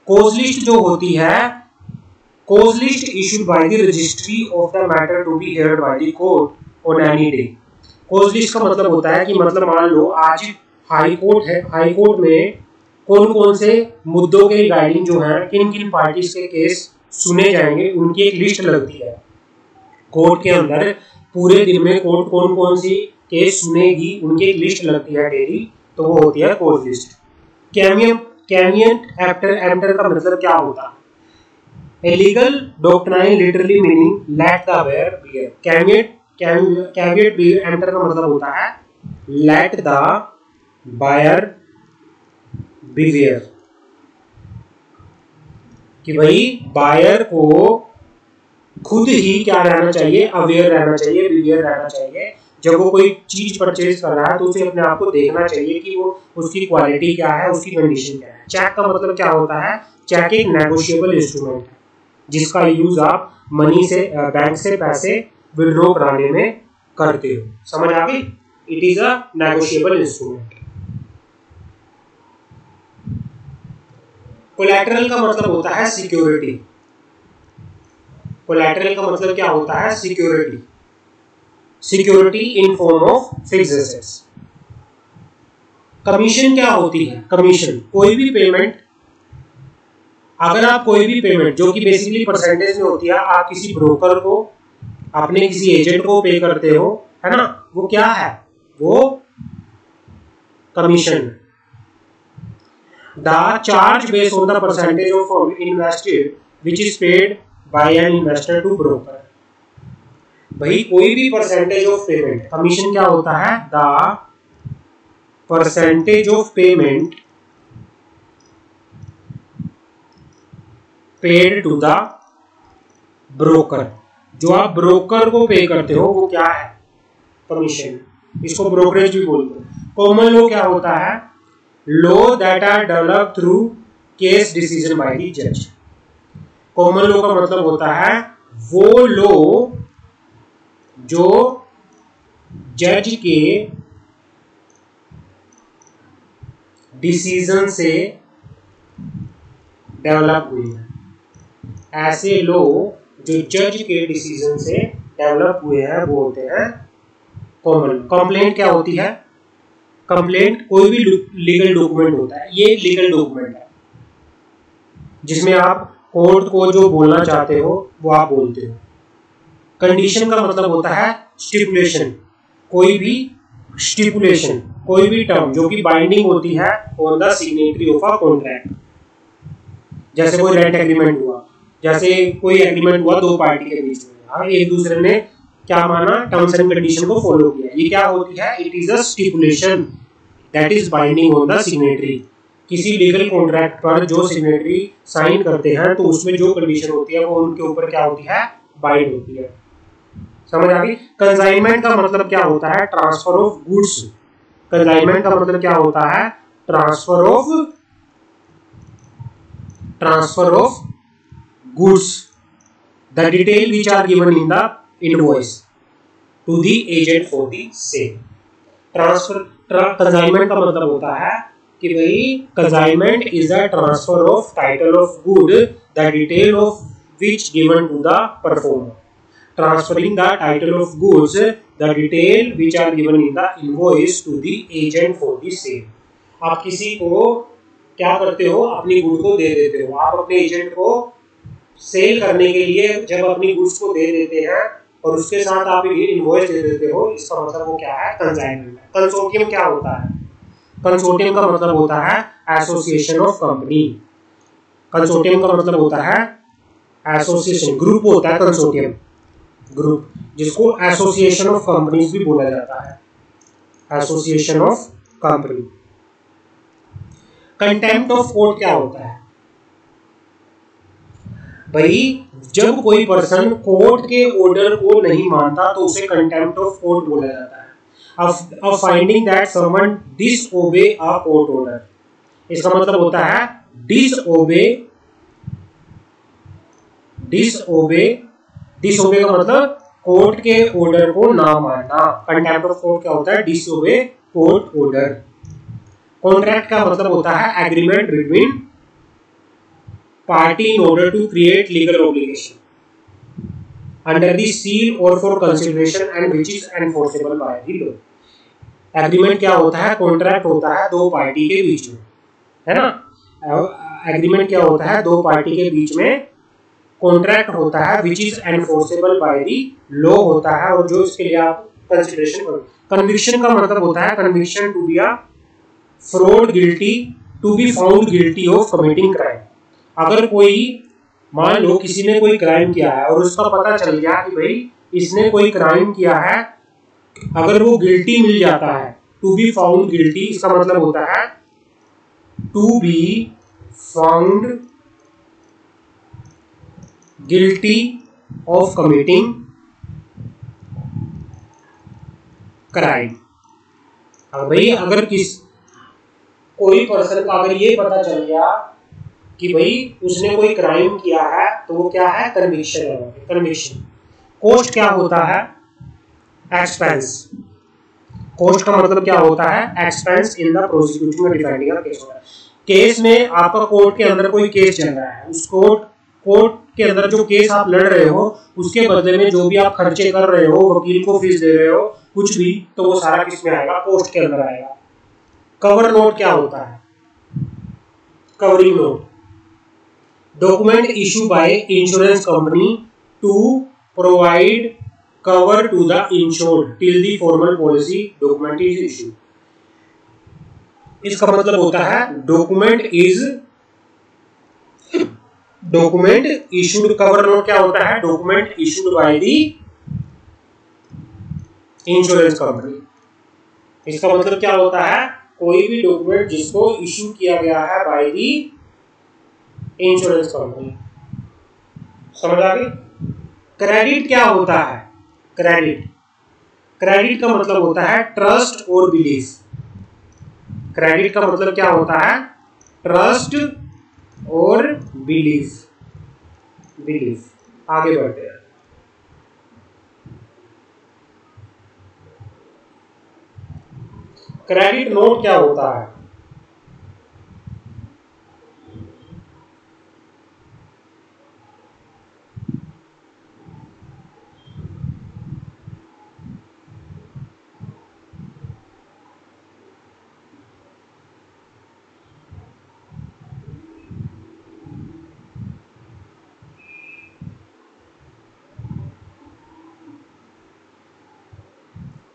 Cause list जो होती है, cause list issued by the registry of the matter to be heard by the court on any day. Cause list का मतलब होता है कि मतलब मान लो आज हाई कोर्ट है, हाई कोर्ट में कौन कौन से मुद्दों के रिगार्डिंग जो है किन किन पार्टीज के केस सुने जाएंगे उनकी एक लिस्ट लगती है। कोर्ट के अंदर पूरे दिन में कोर्ट कौन कौन सी केस सुनेगी उनकी एक लिस्ट लगती है डेली, तो वो होती है कॉज लिस्ट। कैविएट एम्प्टर का मतलब क्या होता है? Legal doctrine literally meaning let the buyer beware. Caveat emptor का मतलब होता है लेट द बायर बिवेयर, कि भाई बायर को खुद ही क्या रहना चाहिए, अवेयर रहना चाहिए, बिवेयर रहना चाहिए। जब वो कोई चीज परचेज कर रहा है तो उसे अपने आप को देखना चाहिए कि वो उसकी क्वालिटी क्या है, उसकी कंडीशन क्या है। चेक का मतलब क्या होता है? चेक एक नेगोशिएबल इंस्ट्रूमेंट है जिसका यूज आप मनी से बैंक से पैसे विड्रॉ कराने में करते हो। समझ आ गई? It is a negotiable instrument. Collateral का मतलब होता है सिक्योरिटी। कोलैटरल का मतलब क्या होता है? Security. Security in form of fixed assets. Commission क्या होती है? कमीशन कोई भी पेमेंट, अगर आप कोई भी पेमेंट जो कि बेसिकली परसेंटेज में होती है, आप किसी ब्रोकर को, अपने किसी एजेंट को पे करते हो, है ना, वो क्या है? वो commission. The charge based on the percentage of invested which is paid by an investor to broker। भाई कोई भी परसेंटेज ऑफ पेमेंट, कमीशन क्या होता है? The percentage of payment paid to the broker। जो आप ब्रोकर को पे करते हो वो क्या है? कमीशन। इसको ब्रोकरेज भी बोलते हैं। कॉमन लॉ क्या होता है? Law that are develop through case decision by the जज। कॉमन लॉ का मतलब होता है वो लॉ जो जज के डिसीजन से डेवलप हुए हैं। ऐसे लॉ जो जज के डिसीजन से डेवलप हुए हैं वो होते हैं कॉमन। कंप्लेंट क्या होती है? कंप्लेंट कोई भी लीगल डॉक्यूमेंट होता है। ये एक लीगल डॉक्यूमेंट है जिसमें आप कोर्ट को जो बोलना चाहते हो वो आप बोलते हो। कंडीशन का मतलब होता है स्टिपुलेशन। कोई भी स्टिपुलेशन, कोई भी टर्म जो कि बाइंडिंग होती है on the signatory of a contract. जैसे कोई रेंट एग्रीमेंट हुआ, जैसे कोई एग्रीमेंट हुआ दो पार्टी के बीच में, एक दूसरे ने क्या माना? टर्म्स एंड कंडीशन को फॉलो किया। ये क्या होती है? It is a stipulation that is binding on the signatory. किसी लीगल कॉन्ट्रैक्ट पर जो सिग्नेटरी साइन करते हैं तो उसमें जो कंडीशन होती है वो उनके ऊपर क्या होती है? बाइंड होती है। समझ आ गई? कंसाइनमेंट का मतलब क्या होता है? Transfer of goods. कंसाइनमेंट का मतलब क्या होता है? Transfer of goods. The detail which are given in the invoice to the agent for the sale। Transfer consignment का मतलब होता है कि भाई consignment is a transfer of title of good the detail of which given to the performer. Transferring the title of goods the detail which are given in the invoice to the agent for the sale. आप किसी को क्या करते हो? अपनी good को दे देते हो। आप अपने एजेंट को सेल करने के लिए जब अपनी गुड्स को दे देते हैं और उसके साथ आप इनवॉइस दे देते हो, इसका मतलब वो क्या है? कंसाइनमेंट। कंसोर्टियम क्या होता है? कंसोर्टियम का मतलब होता है एसोसिएशन ऑफ कंपनी। कंसोर्टियम का मतलब होता है एसोसिएशन, ग्रुप होता है कंसोर्टियम ग्रुप, जिसको एसोसिएशन ऑफ कंपनीज भी बोला जाता है। Association of company. Contempt of court क्या होता है? भाई जब कोई पर्सन कोर्ट के ऑर्डर को नहीं मानता तो उसे कंटेम्प्ट ऑफ कोर्ट बोला जाता है। अब finding that someone disobey a court order, इसका मतलब होता है डिसओबे का मतलब कोर्ट के ऑर्डर को ना मानना। कंटेम्प्ट ऑफ कोर्ट क्या होता है? Disobey court order. कॉन्ट्रैक्ट का मतलब होता है agreement between party in order to create legal obligation under the seal और for consideration and which is enforceable by the law. Agreement क्या होता है? कॉन्ट्रैक्ट होता है दो पार्टी के बीच में, है ना। एग्रीमेंट क्या होता है? दो पार्टी के बीच में। कॉन्ट्रैक्ट होता है which is enforceable by the law होता है, और जो इसके लिए आप कंसिडरेशन करो। कन्विक्शन का मतलब होता है conviction to be a fraud guilty, to be found guilty of committing crime. अगर कोई, मान लो किसी ने कोई क्राइम किया है और उसका पता चल गया कि भाई इसने कोई क्राइम किया है, अगर वो गिल्टी मिल जाता है, टू बी फाउंड गिल्टी इसका मतलब होता है to be found guilty of committing crime. भाई अगर कोई पर्सन का अगर ये पता चल गया कि भाई उसने कोई क्राइम किया है तो वो क्या है? कन्विक्शन है। कन्विक्शन। कोस्ट क्या होता है? एक्सपेंस। कोस्ट का मतलब क्या होता है? एक्सपेंस इन द प्रोसिक्यूशन में डिफाइंडिंग अ केस होता है। केस में आपका कोर्ट के अंदर कोई केस चल रहा है, उस कोर्ट के अंदर जो केस आप लड़ रहे हो उसके बदले में जो भी आप खर्चे कर रहे हो, वकील को फीस दे रहे हो, कुछ भी, तो वो सारा किस में आएगा? कोस्ट के अंदर आएगा। कवर नोट क्या होता है? Covering note, document issue by insurance company to provide cover to the insured till the formal policy document is issue. इसका मतलब होता है डॉक्यूमेंट इशूड। कवर नोट क्या होता है? Document issued by the insurance company. इसका मतलब क्या होता है? कोई भी डॉक्यूमेंट जिसको इशू किया गया है बाय द इंश्योरेंस कंपनी। समझ आ गई? क्रेडिट क्या होता है? क्रेडिट का मतलब होता है ट्रस्ट और बिलीफ। क्रेडिट का मतलब क्या होता है? ट्रस्ट और बिलीफ। आगे बढ़ते हैं। क्रेडिट नोट क्या होता है?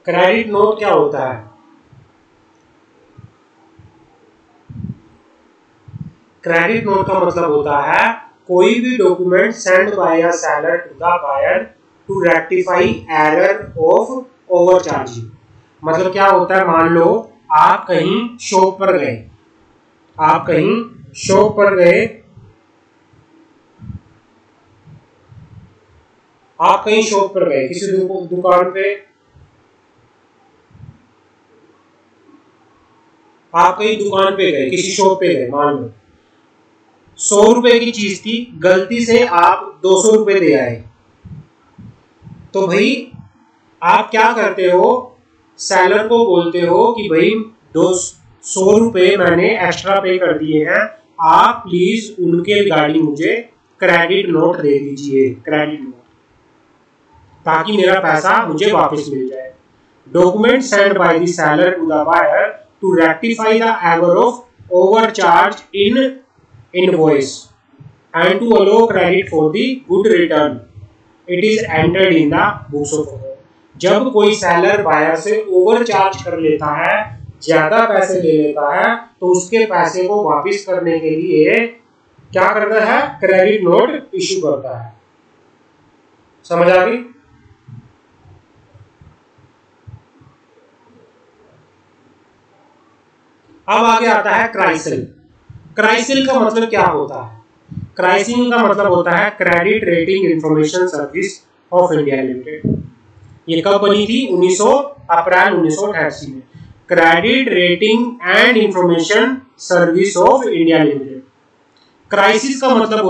क्रेडिट नोट क्या होता है? क्रेडिट नोट का मतलब होता है कोई भी document send by a seller to the buyer to rectify error of overcharging. मतलब क्या होता है? मान लो आप कहीं शॉप पर गए, किसी दुकान पे, आप कहीं दुकान पे गए, किसी शॉप पे गए, मान लो 100 रुपए की चीज थी, गलती से आप 200 रुपए दे आए, तो भाई आप क्या करते हो? सेलर को बोलते हो कि भाई 200 रुपए मैंने एक्स्ट्रा पे कर दिए हैं, आप प्लीज उनके रिगार्डिंग मुझे क्रेडिट नोट दे दीजिए, क्रेडिट नोट, ताकि मेरा पैसा मुझे वापस मिल जाए। Document send by the seller to the buyer to rectify the error of overcharge in invoice and to allow credit for the good return, it is entered in the books of account। जब कोई seller buyer से overcharge कर लेता है, ज्यादा पैसे ले लेता है, तो उसके पैसे को वापस करने के लिए क्या करता है? क्रेडिट नोट इशू करता है। समझ आ गई? अब आगे आता है क्राइसिल। क्राइसिल का मतलब क्या होता है? क्राइसिस का मतलब होता है credit rating information service of India limited. ये कब बनी थी? अप्रैल 1988 में। Credit rating and information service of India limited. Crisis का मतलब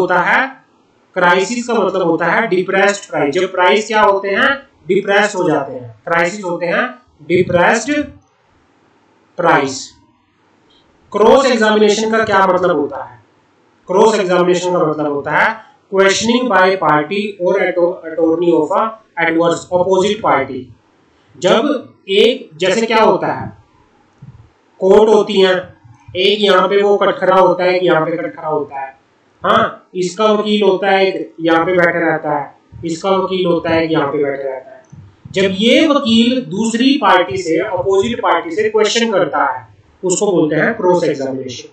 होता है डिप्रेस्ड प्राइस। जब प्राइस क्या होते हैं? डिप्रेस्ड हो जाते हैं। क्राइसिस होते हैं डिप्रेस्ड प्राइस। क्रॉस एग्जामिनेशन का क्या मतलब होता है? क्रॉस एग्जामिनेशन का मतलब होता है क्वेश्चनिंग बाय पार्टी और attorney of adverse opposite party. जब एक, जैसे क्या होता है, कोर्ट होती है, एक यहाँ पे वो कटखरा होता है, एक यहाँ पे कटखरा होता है। हाँ, इसका वकील होता है, एक यहाँ पे बैठा रहता है, इसका वकील होता है, एक यहाँ पे बैठा रहता है। जब ये वकील दूसरी पार्टी से, अपोजिट पार्टी से क्वेश्चन करता है, उसको बोलते हैं क्रॉस एग्जामिनेशन।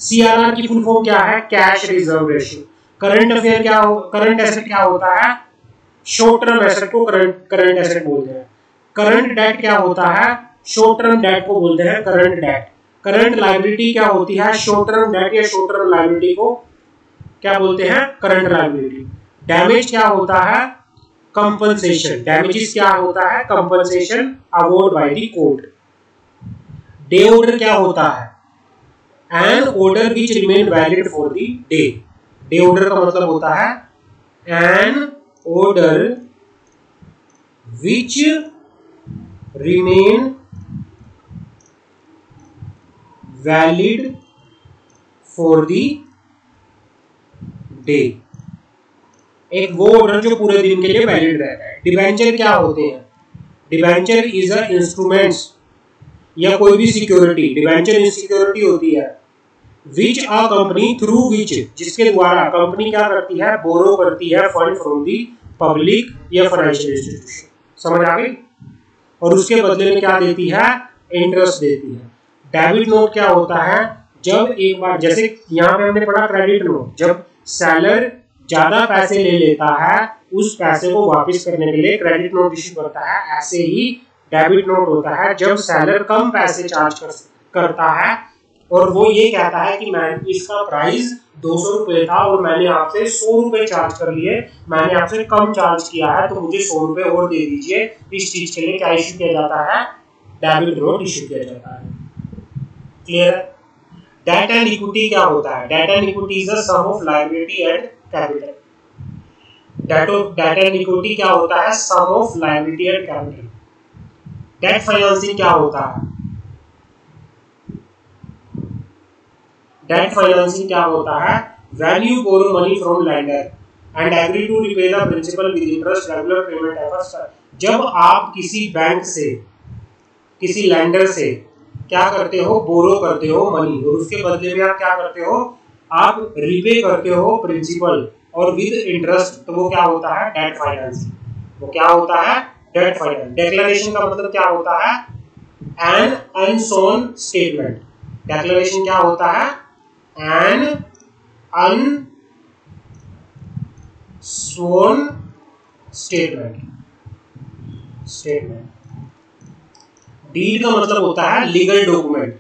सीआरआर की फुल फॉर्म क्या है? Cash reserve ratio. Current affair क्या हो, करंट एसेट क्या होता है? शॉर्ट टर्म एसेट को करंट एसेट बोलते हैं। करंट डेट क्या होता है? शॉर्ट टर्म डेट को बोलते हैं करंट डेट। करंट लायबिलिटी क्या होती है? शॉर्ट टर्म डेट या शॉर्ट टर्म लायबिलिटी को क्या बोलते हैं? Current liability. डैमेज क्या होता है? कंपनसेशन। डैमेजेस क्या होता है? Compensation award by the court. Day order क्या होता है? An order which remain valid for the day. Day order का मतलब होता है an order which remain valid for the day. एक वो ऑर्डर जो पूरे दिन के लिए वैलिड रहता है। डिबेंचर क्या होते हैं? डिबेंचर इज अ इंस्ट्रूमेंट्स या कोई भी सिक्योरिटी। डिबेंचर इन सिक्योरिटी होती है विच अ कंपनी थ्रू विच, जिसके द्वारा कंपनी क्या करती है? बोरो करती है फंड फ्रॉम दी पब्लिक या फाइनेंशियल इंस्टीट्यूशन। समझ आ गई? और उसके बदले में क्या देती है? इंटरेस्ट देती है। डेबिट नोट क्या होता है? जब एक बार, जैसे यहाँ पे हमने पढ़ा क्रेडिट नोट, जब सेलर ज्यादा पैसे ले लेता है, उस पैसे को वापस करने के लिए क्रेडिट नोट इशू करता है। ऐसे ही डेबिट नोट होता है जब सेलर कम पैसे चार्ज करता है और वो ये कहता है कि मैं, इसका प्राइस 200 रुपए था और मैंने आपसे 100 रुपए चार्ज कर लिए, मैंने आपसे कम चार्ज किया है, तो मुझे 100 रुपए और दे दीजिए। इस चीज के लिए क्या इशू किया जाता है? डेबिट नोट इशू किया जाता है। क्लियर है? डेट एंड इक्विटी क्या होता है? Debt and equity is the sum of liability and capital. Debt and equity क्या होता है? Sum of liability and capital. Debt financing क्या होता है? डेट फाइनेंसिंग क्या होता है? When you borrow money from lender and agree to repay the principal with interest regular payment efforts. जब आप किसी बैंक से, किसी लेंडर से क्या करते हो? बोरो करते हो मनी, और उसके बदले में आप क्या करते हो? आप रिपे करते हो प्रिंसिपल और विद इंटरेस्ट, तो वो क्या होता है? Debt financing. वो क्या होता है? Date finance. डिक्लेरेशन का मतलब क्या होता है? N अनसोन statement. डिक्लेरेशन क्या होता है? N अनसोन statement. डीड का मतलब होता है legal document.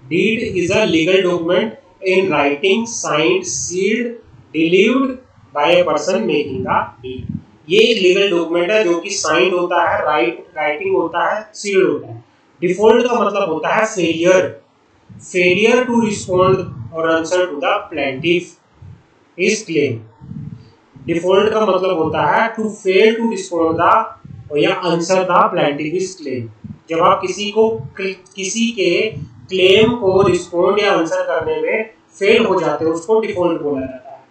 Deed is a legal document in writing, signed, sealed, delivered by a person making the deed. ये एक लीगल डॉक्यूमेंट है जो कि साइंड होता है, राइटिंग होता है, सील्ड होता है। डिफॉल्ट का मतलब होता है फेलियर टू रिस्पॉन्ड और answer to the plaintiff is claim. Default का मतलब होता है to fail to respond the या answer the plaintiff is claim. जब आप किसी के क्लेम को रिस्पॉन्ड या आंसर करने में फेल हो जाते हैं, उसको डिफॉल्ट बोला जाता है।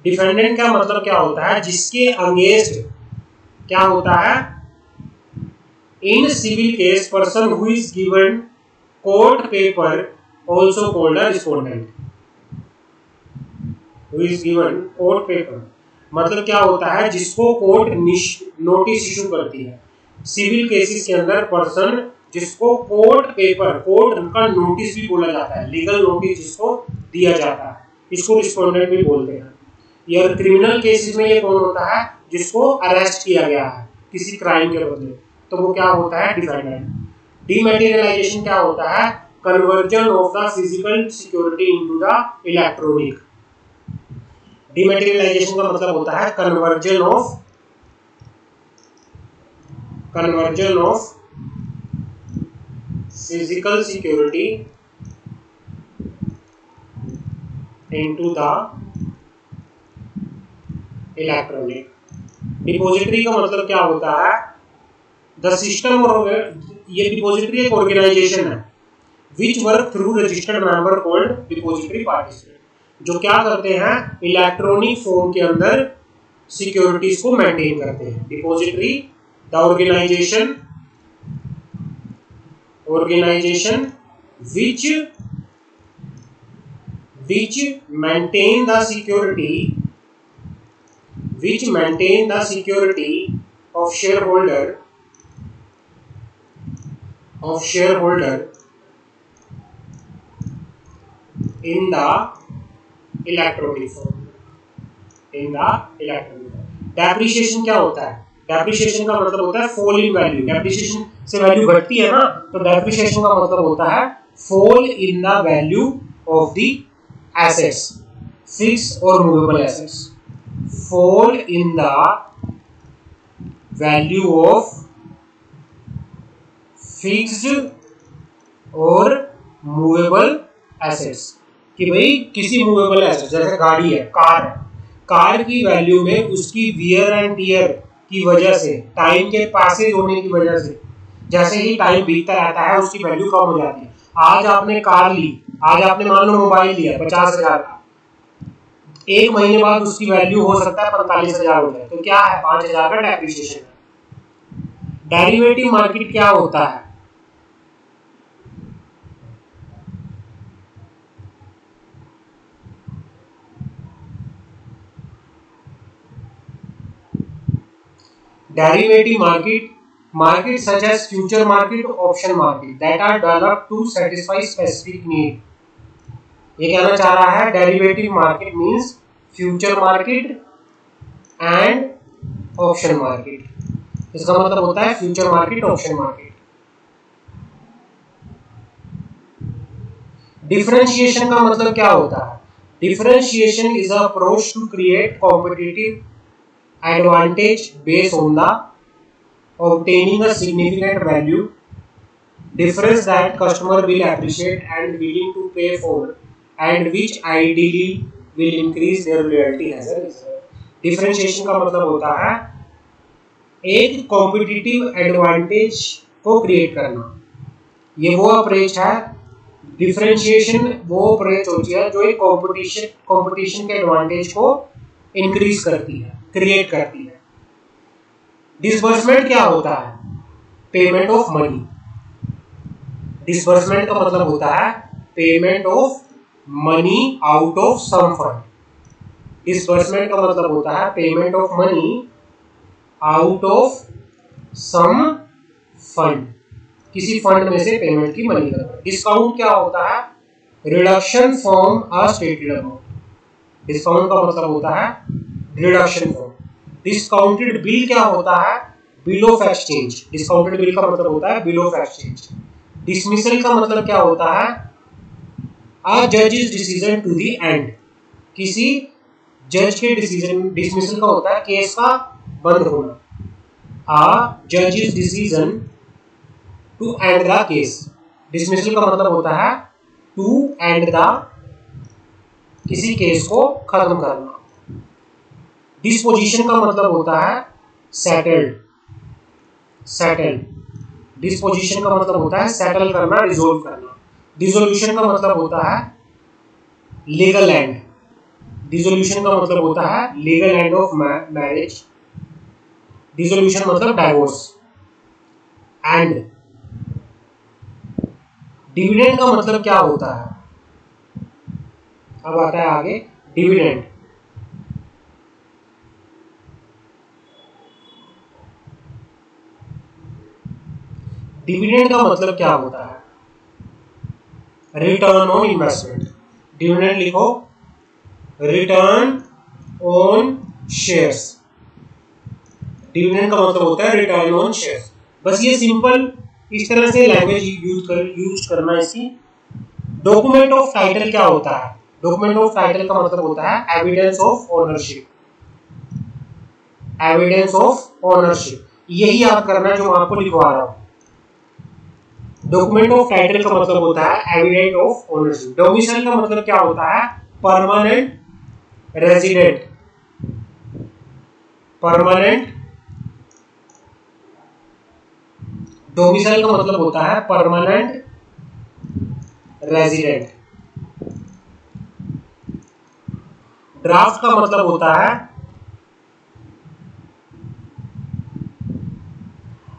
डिफेंडेंट का मतलब क्या होता है? जिसके अगेंस्ट क्या होता है? In civil case person who is given court paper also called a respondent. Who is given court paper मतलब क्या होता है? जिसको कोर्ट नोटिस इशू करती है। सिविल केसेस के अंदर पर्सन जिसको कोर्ट पेपर, कोर्ट का नोटिस भी बोला जाता है, लीगल नोटिस जिसको दिया जाता है, इसको रिस्पोंडेंट भी बोलते हैं। या क्रिमिनल केसेस में ये कौन होता है? जिसको अरेस्ट किया गया है किसी क्राइम के बदले, तो वो क्या होता है? डिफेंडेंट। डीमैटेरियलाइजेशन क्या होता है? Conversion of the physical security into the electronic. Dematerialisation का मतलब होता है conversion of physical security into the electronic. Depository का मतलब क्या होता है, द सिस्टम, और ये डिपॉजिटरी एक ऑर्गेनाइजेशन है which work through registered member called depository participant, जो क्या करते हैं, इलेक्ट्रॉनिक फॉर्म के अंदर सिक्योरिटीज को मेंटेन करते हैं। Depository the organisation which maintain the security of shareholder in the electronic form। Depreciation क्या होता है, डेप्रिसिएशन का मतलब होता है फॉल इन वैल्यू। डेप्रिसिएशन से वैल्यू घटती है ना, तो डेप्रिसिएशन का मतलब होता है fall in the value of the assets, fixed और movable assets. Fall in the value of fixed और मूवेबल एसेट्स, कि भाई किसी मूवेबल एसेट जैसे गाड़ी है, कार की वैल्यू में उसकी वियर एंड टियर की वजह से, टाइम के पासेज होने की वजह से, जैसे ही टाइम बीतता रहता है उसकी वैल्यू कम हो जाती है। आज आपने कार ली, आज आपने मान लो मोबाइल लिया 50,000 का, एक महीने बाद उसकी वैल्यू हो सकता है 45,000 हो जाए, तो क्या है, 5,000 का डेप्रिसिएशन है। डेरिवेटिव मार्केट क्या होता है, derivative market such as future market, option market that are developed to satisfy specific need। ये कहना चाह रहा है derivative market means future market and option market. इसका मतलब होता है future market, option market. Differentiation का मतलब क्या होता है, differentiation is a approach to create competitive advantage based on the obtaining a significant value difference that customer will appreciate and willing to pay for, and which ideally will increase their loyalty as a result। Differentiation का मतलब होता है एक competitive advantage को create करना। ये वो approach है, डिफरेंशिएशन वो अप्रोच होती है जो एक कॉम्पिटिशन के एडवांटेज को इंक्रीज करती है, क्रिएट करती है। डिसबर्समेंट क्या होता है, पेमेंट ऑफ मनी। डिसबर्समेंट का मतलब होता है payment of money out of some fund. Disbursement का मतलब होता है payment of money out of some fund, किसी फंड में से पेमेंट की मनी करना। डिस्काउंट क्या होता है, reduction from a stated amount. Discount का मतलब होता है रिडक्शन फ्रॉम। डिस्काउंटेड बिल क्या होता है, bill of exchange. Discounted bill का मतलब होता है बिल ऑफ एक्सचेंज। डिसमिसल का मतलब क्या होता है, अ जजेस डिसीजन टू द एंड। किसी जज के डिसीजन, डिसमिसल का होता है केस का बंद होना। अ जजेस decision to end the case. Dismissal का मतलब होता है टू एंड द, किसी केस को खत्म करना। डिस्पोजिशन का मतलब होता है सेटल्ड। डिस्पोजिशन का मतलब होता है सेटल करना, रिजोल्व करना। डिसोल्यूशन का मतलब होता है लीगल एंड। डिसोल्यूशन का मतलब होता है legal end of marriage. Dissolution मतलब डाइवोर्स। एंड डिविडेंड का मतलब क्या होता है, अब आता है आगे डिविडेंड। डिविडेंड का मतलब क्या होता है, रिटर्न ऑन इन्वेस्टमेंट। डिविडेंड लिखो, रिटर्न ऑन शेयर्स। डिविडेंड का मतलब होता है रिटर्न ऑन शेयर्स। बस ये सिंपल इस तरह से लैंग्वेज यूज करना। इसकी डॉक्यूमेंट ऑफ टाइटल क्या होता है, डॉक्यूमेंट ऑफ टाइटल का मतलब होता है evidence of ownership, evidence of ownership, यही याद करना है जो मैं आपको लिखवा रहा हूं। डॉक्यूमेंट ऑफ टाइटल का मतलब होता है एविडेंस ऑफ ओनरशिप। डोमिसाइल का मतलब क्या होता है? परमानेंट रेजिडेंट, परमानेंट, डोमिसाइल का मतलब होता है परमानेंट रेजिडेंट। ड्राफ्ट का मतलब होता है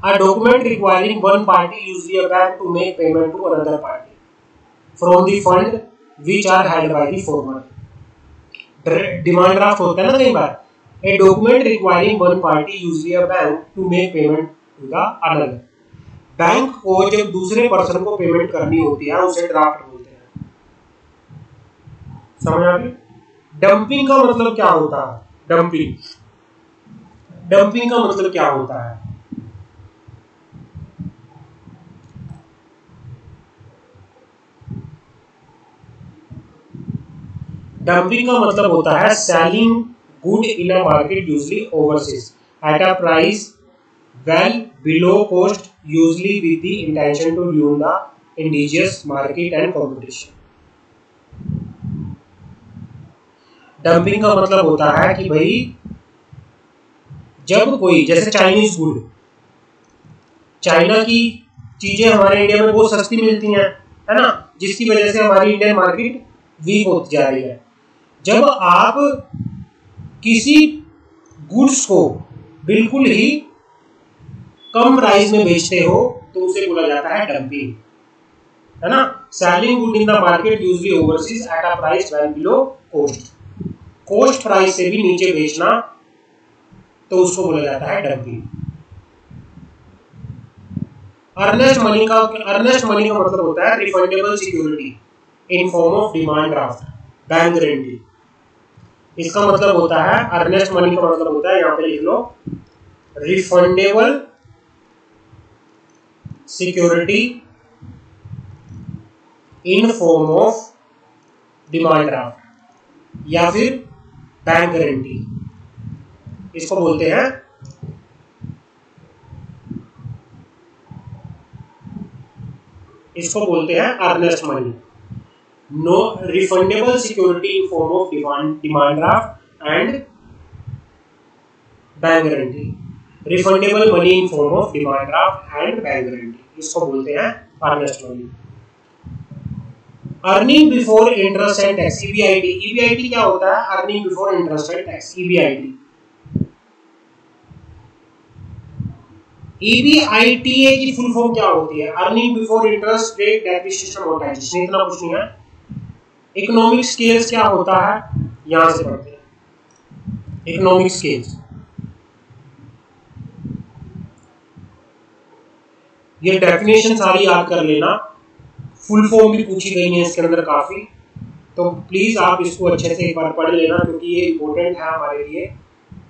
a document requiring one party, usually a bank, to make payment to another party from the fund which are held by the former. Demand draft होता है ना कई बार। A document requiring one party, usually a bank, to make payment to the other. Bank को जब दूसरे person को payment करनी होती है उसे ड्राफ्ट बोलते हैं। समझ आ गई? डंपिंग का मतलब क्या होता है? डंपिंग, डंपिंग का मतलब क्या होता है? डंपिंग का मतलब होता है selling good in a market usually overseas at a price well below cost, usually with the intention to ruin the indigenous market and competition. Dumping का मतलब होता है कि भाई जब कोई, जैसे चाइनीज गुड, चाइना की चीजें हमारे इंडिया में बहुत सस्ती मिलती हैं, है ना, जिसकी वजह से हमारी इंडियन मार्केट वीक होती जा रही है। जब आप किसी गुड्स को बिल्कुल ही कम प्राइस में बेचते हो तो उसे बोला जाता है डंपिंग, है ना। Selling good in the market usually overseas at a price well below cost, cost price से भी नीचे बेचना तो उसको बोला जाता है डंपिंग। अर्नेस्ट मनी का मतलब होता है refundable security in form of demand draft, bank guarantee. इसका मतलब होता है, अर्नेस्ट मनी का मतलब होता है, यहां पे लिख लो, refundable security in form of demand draft या फिर बैंक गारंटी, इसको बोलते हैं earnest money. No refundable security in form of demand draft and bank guarantee, refundable money in form of demand draft and bank guarantee, इसको बोलते हैं earnest money. Earning before interest and tax, EBIT. EBIT क्या होता है? Earning before interest and tax, EBIT. EBITA की full form क्या होती है? Earning before interest rate depreciation amortisation, इतना कुछ नहीं है। इकोनॉमिक स्केल्स क्या होता है? यहां से पढ़ते हैं इकोनॉमिक स्केल्स। ये डेफिनेशन सारी याद कर लेना, फुल फॉर्म भी पूछी गई है इसके अंदर काफी, तो प्लीज आप इसको अच्छे से एक बार पढ़ लेना क्योंकि ये इंपॉर्टेंट है हमारे लिए।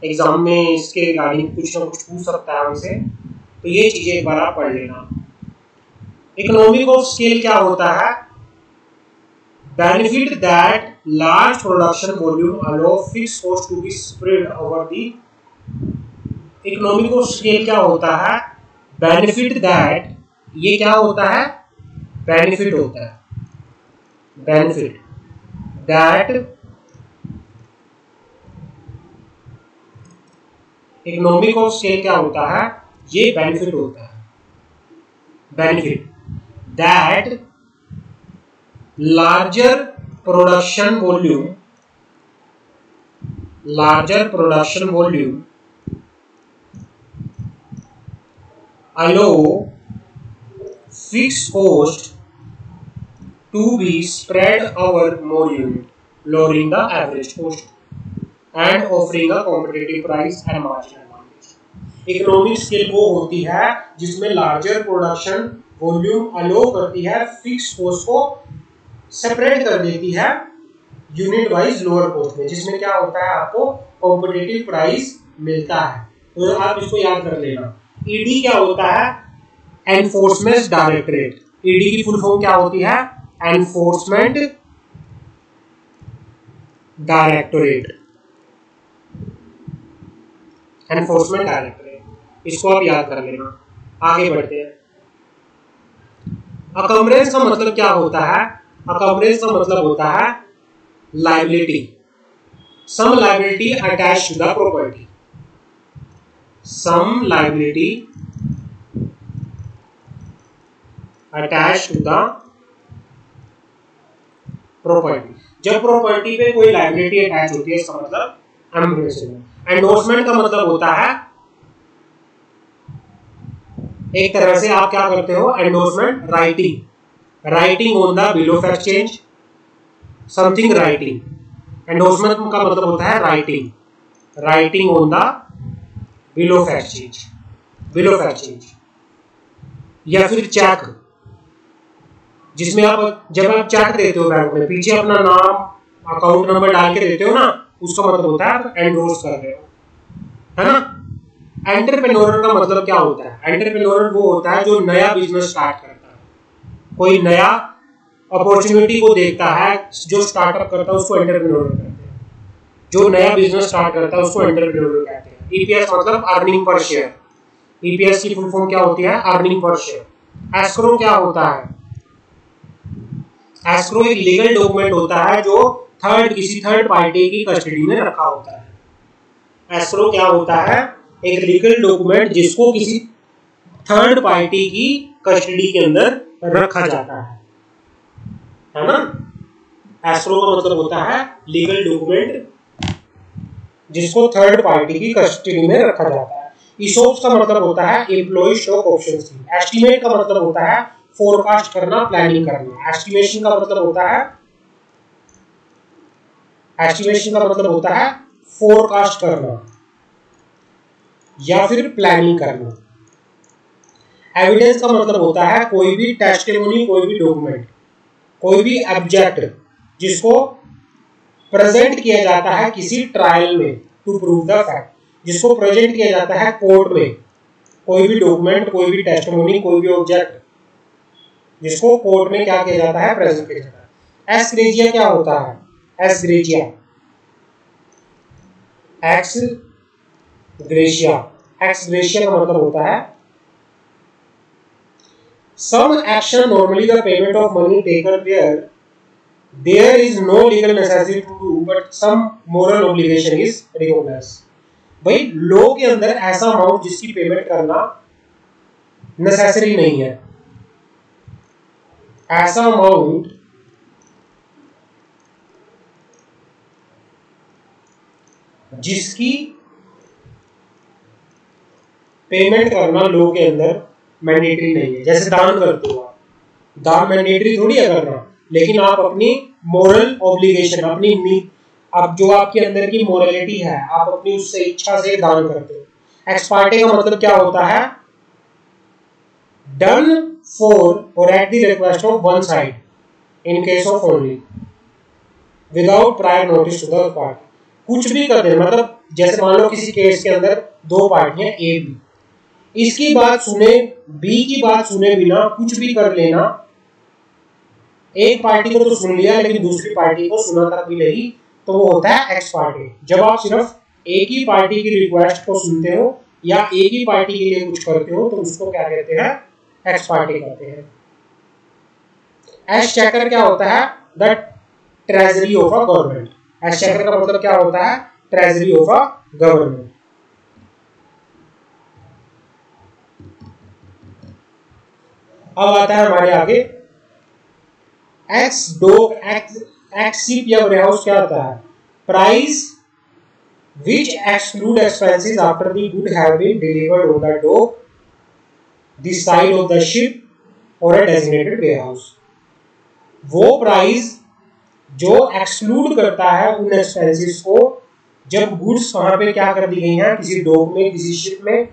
एग्जाम में इसके रिगार्डिंग कुछ ना कुछ पूछ सकता है हमसे, तो ये चीजें एक बार आप पढ़ लेना। इकोनॉमिक ऑफ स्केल क्या होता है? Benefit that large production volume allow fixed cost to be spread over the. Economic of scale क्या होता है? बेनिफिट दैट, ये क्या होता है? बेनिफिट होता है, benefit that economic of scale क्या होता है? ये बेनिफिट होता है, benefit that larger production volume allow fixed cost to be spread over more unit, lowering the average cost and offering a competitive price and margin advantage. Economic scale वो होती है जिसमें लार्जर प्रोडक्शन वॉल्यूम अलो करती है, fix cost को separate कर देती है यूनिट वाइज लोअर कॉस्ट में, जिसमें क्या होता है आपको कॉम्पिटिटिव प्राइस मिलता है। तो आप इसको याद कर लेना। ईडी क्या होता है? Enforcement directorate. ईडी की फुल फॉर्म क्या होती है? एनफोर्समेंट डायरेक्टोरेट, एनफोर्समेंट डायरेक्टोरेट, इसको आप याद कर लेना। आगे बढ़ते हैं। अकम्बरेंस का मतलब क्या होता है? अकम्बरेंस का मतलब होता है liability, some liability attached to the property, some liability attached to the property. जब प्रॉपर्टी पे कोई लायबिलिटी अटैच होती है इसका मतलब अकम्बरेंस है। एंडोर्समेंट का मतलब होता है एक तरह से आप क्या करते हो, endorsement writing, writing on the bill of exchange, something writing. Endorsement का मतलब होता है writing, writing on the bill of exchange, bill of exchange. या फिर चेक, जिसमें आप जब आप चेक देते हो बैंक में, पीछे अपना नाम अकाउंट नंबर डाल के देते हो ना, उसका मतलब होता है आप एंडोर्स कर रहे हो, है ना। एंटरप्रेन्योर का मतलब क्या होता है? एंटरप्रेन्योर वो होता है जो नया बिजनेस स्टार्ट करता है, कोई नया अपॉर्चुनिटी को देखता है, जो स्टार्टअप करता है उसको एंटरप्रेन्योर कहते हैं। जो नया बिजनेस स्टार्ट करता है उसको एंटरप्रेन्योर कहते हैं। ईपीएस मतलब अर्निंग पर शेयर, ईपीएस की फुल फॉर्म क्या होती है? Earning per share. एस्क्रो क्या होता है? एस्क्रो एक लीगल डॉक्यूमेंट होता है जो किसी थर्ड पार्टी की कस्टडी में रखा होता है। एस्क्रो क्या होता है? एक लीगल डॉक्यूमेंट जिसको किसी थर्ड पार्टी की कस्टडी के अंदर रखा जाता है ना। एस्क्रो का मतलब होता है लीगल डॉक्यूमेंट जिसको थर्ड पार्टी की कस्टडी में रखा जाता है। ईसोप्स का मतलब होता है employ stock option scheme. Estimate का मतलब होता है फोरकास्ट करना, प्लानिंग करना। एस्टिमेशन का मतलब होता है, एस्टिमेशन का मतलब होता है फोरकास्ट करना या फिर प्लानिंग करना। एविडेंस का मतलब होता है कोई भी टेस्टिमोनी, कोई भी डॉक्यूमेंट, कोई भी ऑब्जेक्ट जिसको प्रेजेंट किया जाता है किसी ट्रायल में टू प्रूव द फैक्ट, जिसको प्रेजेंट किया जाता है कोर्ट में। कोई भी डॉक्यूमेंट, कोई भी टेस्टिमोनी, कोई भी ऑब्जेक्ट जिसको कोर्ट में क्या किया जाता है? प्रेजेंट किया जाता है। एस ग्रेजिया क्या होता है? S Grazia, x gratia, x gratia का मतलब होता है some action, normally the payment of money taken where there is no legal necessity to do but some moral obligation is recognized। भाई लॉ के अंदर ऐसा अमाउंट जिसकी पेमेंट करना नेसेसरी नहीं है, ऐसा अमाउंट जिसकी पेमेंट करना लॉ के अंदर मैंडेटरी नहीं है। जैसे दान करते हो आप, दान मैंडेटरी थोड़ी है करना, लेकिन आप अपनी मोरल ऑब्लिगेशन, अपनी अब जो आपके अंदर की मोरलिटी है, आप अपनी उससे इच्छा से दान करते हो। एक्स पार्टी का मतलब क्या होता है? Done for or at the request of one side in case of only without prior notice to the party. कुछ भी कर दे, मतलब जैसे मान लो किसी केस के अंदर दो पार्टियां ए बी, इसकी बात सुने, बी की बात सुने बिना कुछ भी कर लेना। एक पार्टी को तो सुन लिया लेकिन दूसरी पार्टी को सुना तक भी नहीं, तो वो होता है एक्स पार्टी। जब आप सिर्फ एक ही पार्टी की रिक्वेस्ट को सुनते हो या एक ही पार्टी के लिए कुछ करते हो तो उसको क्या कहते हैं? एक्स पार्टी कहते हैं। एस चेकर क्या होता है? The treasury of a government. S checker का मतलब क्या होता है? Treasury of a government. अब आता है हमारे आगे एक्स डॉक, एक्स शिप या वेयरहाउस क्या होता है? Price which exclude expenses after the goods have been delivered on the dock, the side of the ship or a designated warehouse। वो प्राइस जो एक्सक्लूड करता है उन एक्सपेंसेस को जब गुड्स वहां पे क्या कर दी गई हैं, किसी डॉक में, किसी शिप में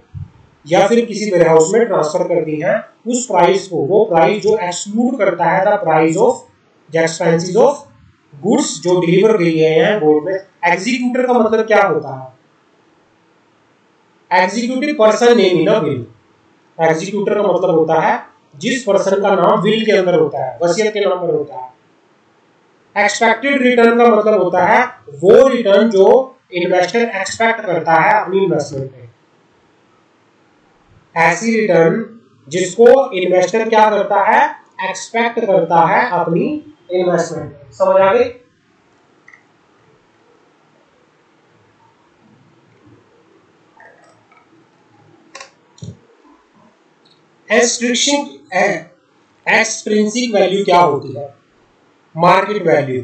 या फिर किसी वेयरहाउस में ट्रांसफर कर दी हैं, उस प्राइस को, वो प्राइस जो एक्सक्लूड करता है the price of the expenses of goods जो डिलीवर किए गए हैं बोर्ड में। एग्जीक्यूटर का मतलब क्या होता है? Executive person name in a will. Executor का मतलब होता है जिस पर्सन का नाम विल के अंदर होता है, वसीयत के नाम पर होता है। एक्सपेक्टेड रिटर्न का मतलब होता है वो रिटर्न जो इन्वेस्टर एक्सपेक्ट करता है अपनी इन्वेस्टमेंट में, ऐसी रिटर्न जिसको इन्वेस्टर क्या करता है, एक्सपेक्ट करता है अपनी इन्वेस्टमेंट में। समझ आ गई? एक्सट्रिंसिक वैल्यू क्या होती है? Market value.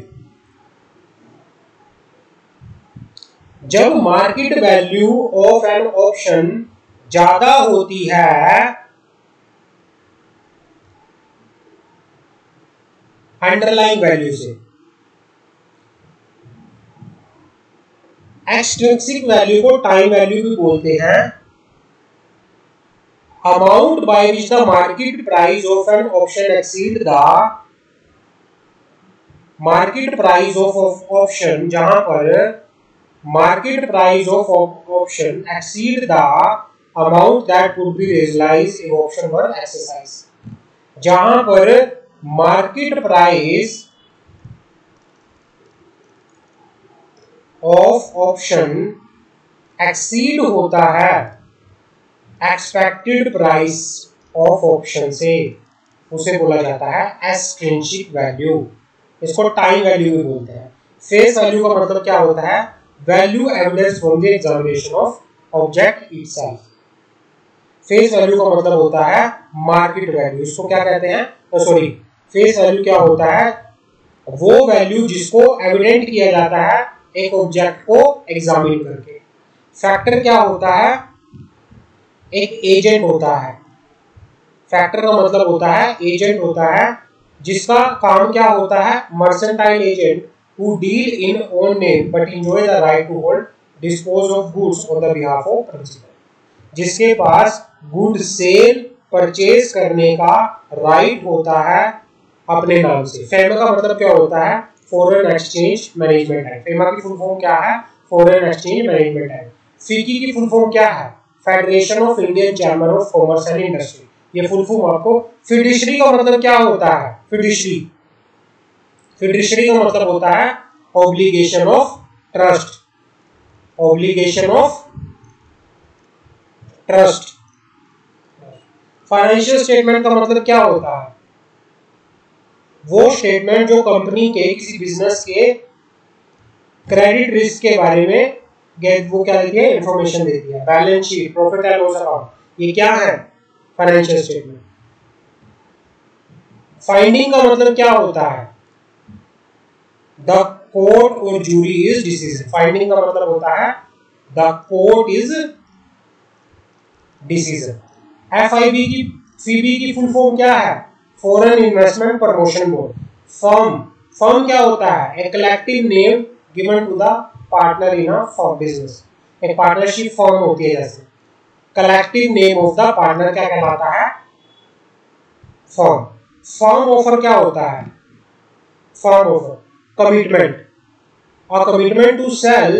जब market value of an option ज्यादा होती है अंडरलाइंग वैल्यू से, एक्सट्रिंसिक वैल्यू को टाइम वैल्यू भी बोलते हैं। Amount by which the market price of an option exceed the market price of option, जहां पर market price of option exceed the amount that would be realized if option were exercised, जहां पर market price of option exceed होता है expected price of option से, उसे बोला जाता है एक्सट्रिंसिक वैल्यू। इसको टाइम वैल्यू भी बोलते हैं। फेस वैल्यू का मतलब क्या होता है? Value evidence from the examination of object itself. Face value का मतलब होता है मार्केट वैल्यू। इसको क्या कहते हैं? सॉरी, फेस वैल्यू क्या होता है? वो वैल्यू जिसको एविडेंट किया जाता है एक ऑब्जेक्ट को एग्जामिन करके। फैक्टर क्या होता है? एक एजेंट होता है। फैक्टर का मतलब होता है एजेंट होता है, जिसका काम क्या होता है? Mercantile agent who deal in own name but enjoy the right to hold dispose of goods on the behalf of principal, जिसके पास गुड सेल परचेज करने का राइट होता है अपने नाम से। फेमा का मतलब क्या होता है? Foreign exchange management act. FEMA की फुल फॉर्म क्या है? Foreign exchange management act. फिकी की फुल फॉर्म क्या है? Federation of Indian chamber of commerce and industry. ये फुल फॉर्म आपको। फिड्यूशरी का मतलब क्या होता है? फिड्यूशरी का मतलब होता है obligation of trust. Obligation of trust. Financial statement का मतलब क्या होता है? वो स्टेटमेंट जो कंपनी के किसी बिजनेस के क्रेडिट रिस्क के बारे में वो क्या देती है? इंफॉर्मेशन देती है। Balance sheet, profit and loss account, ये क्या है? Financial statement. फाइंडिंग का मतलब क्या होता है? The court or jury is decision. Finding का मतलब होता है the court is decision. FIB की फुल फॉर्म क्या है? Foreign investment promotion board. Firm क्या होता है? A collective name given to the partner in a firm business. एक पार्टनरशिप फर्म होती है, जैसे collective name of the partner क्या कहलाता है? फर्म। फर्म ऑफर क्या होता है? Firm offer commitment, a commitment to sell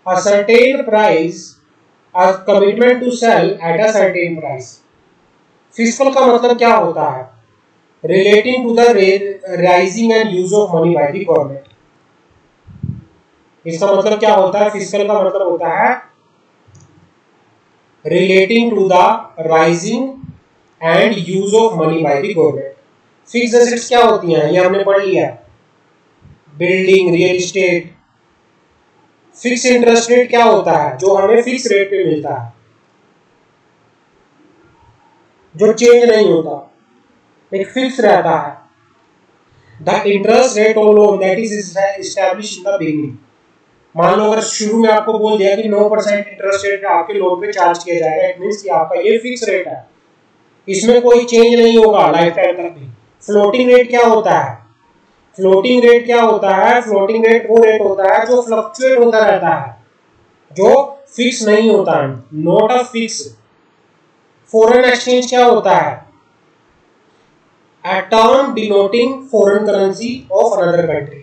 a certain price, a commitment to sell at a certain price. Fiscal का मतलब क्या होता है? Relating to the raising and use of money by the government. इसका मतलब क्या होता है? फिस्कल का मतलब होता है relating to the rising and use of money by the government. Fixed assets क्या होती हैं? ये हमने पढ़ लिया। Building, real estate. Fix interest rate क्या होता है? जो हमें फिक्स रेट पे मिलता है, जो चेंज नहीं होता, एक फिक्स रहता है। The interest rate on loan that is established in the beginning. मान लो अगर शुरू में आपको बोल दिया कि 9% इंटरेस्ट रेट आपके लोन पे चार्ज किया जाएगा, इट मींस कि आपका ये फिक्स रेट है, इसमें कोई चेंज नहीं होगा लाइफ टाइम तक भी। फ्लोटिंग रेट क्या होता है? फ्लोटिंग रेट क्या होता है? फ्लोटिंग रेट वो रेट होता है जो फ्लक्चुएट होता रहता है, जो फिक्स नहीं होता है, not a fix. Foreign exchange क्या होता है? A term denoting foreign currency of another country.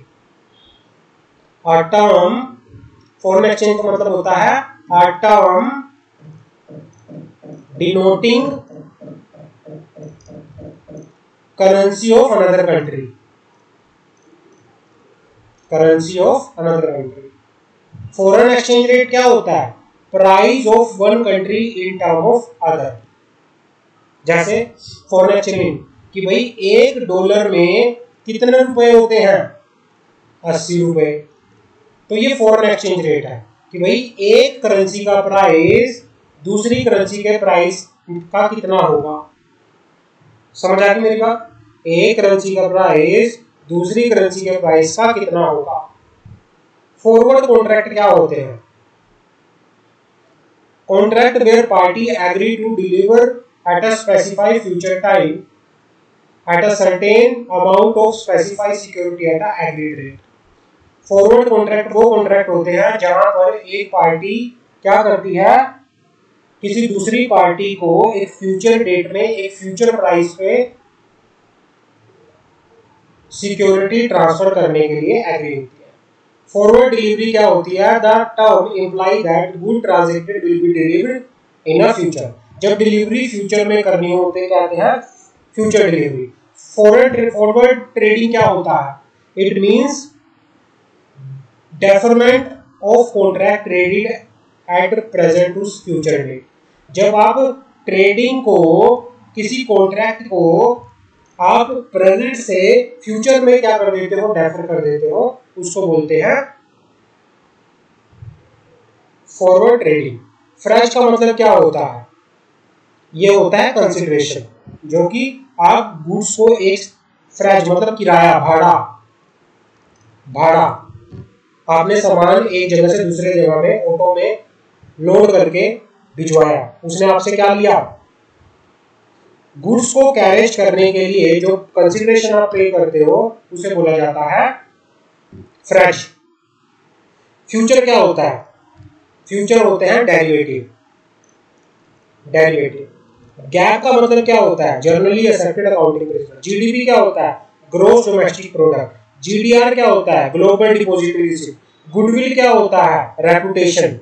A term, foreign exchange का मतलब होता है a term denoting currency of another country. Currency of another country. Foreign exchange rate क्या होता है? Price of one country in term of other. जैसे foreign exchange कि भाई $1 में कितने रुपए होते हैं? 80 रुपए। तो ये फॉरेन एक्सचेंज रेट है कि भाई एक करेंसी का प्राइस दूसरी करेंसी के प्राइस का कितना होगा। समझ आ गई मेरी बात? एक करेंसी का प्राइस दूसरी करेंसी के प्राइस का कितना होगा। फॉरवर्ड कॉन्ट्रैक्ट क्या होते हैं? Contract where party agree to deliver at a specified future time at a certain amount of specified security at a agreed rate. Forward contract वो कॉन्ट्रैक्ट होते हैं जहां पर एक पार्टी क्या करती है, किसी दूसरी पार्टी को एक फ्यूचर डेट में एक फ्यूचर प्राइस पे सिक्योरिटी ट्रांसफर करने के लिए एग्री होती है। फॉरवर्ड डिलीवरी क्या होती है? The term imply that good transacted will be delivered in a future. जब डिलीवरी फ्यूचर में करनी होती कहते हैं फ्यूचर डिलीवरी। फॉरवर्ड ट्रेडिंग क्या होता है? It means deferment of contract traded at present to future date. जब आप ट्रेडिंग को, किसी कॉन्ट्रैक्ट को आप प्रेजेंट से फ्यूचर में क्या कर देते हो, डेफर कर देते हो, उसको बोलते हैं फॉरवर्ड ट्रेडिंग। फ्रेश का मतलब क्या होता है? ये होता है कंसिडरेशन, जो कि आप गुड्स को एक फ्रेश मतलब किराया, भाड़ा आपने सामान एक जगह से दूसरे जगह में ऑटो में लोड करके भिजवाया, उसने आपसे क्या लिया? गुड्स को कैरेज करने के लिए जो कंसिडरेशन आप पे करते हो उसे बोला जाता है फ्रेश। फ्यूचर क्या होता है? फ्यूचर होते हैं डेरिवेटिव। गैप का मतलब क्या होता है? Generally accepted accounting principle. GDP क्या होता है? Gross domestic product. जीडीआर क्या होता है? Global depository receipt. गुडविल क्या होता है? रेपुटेशन।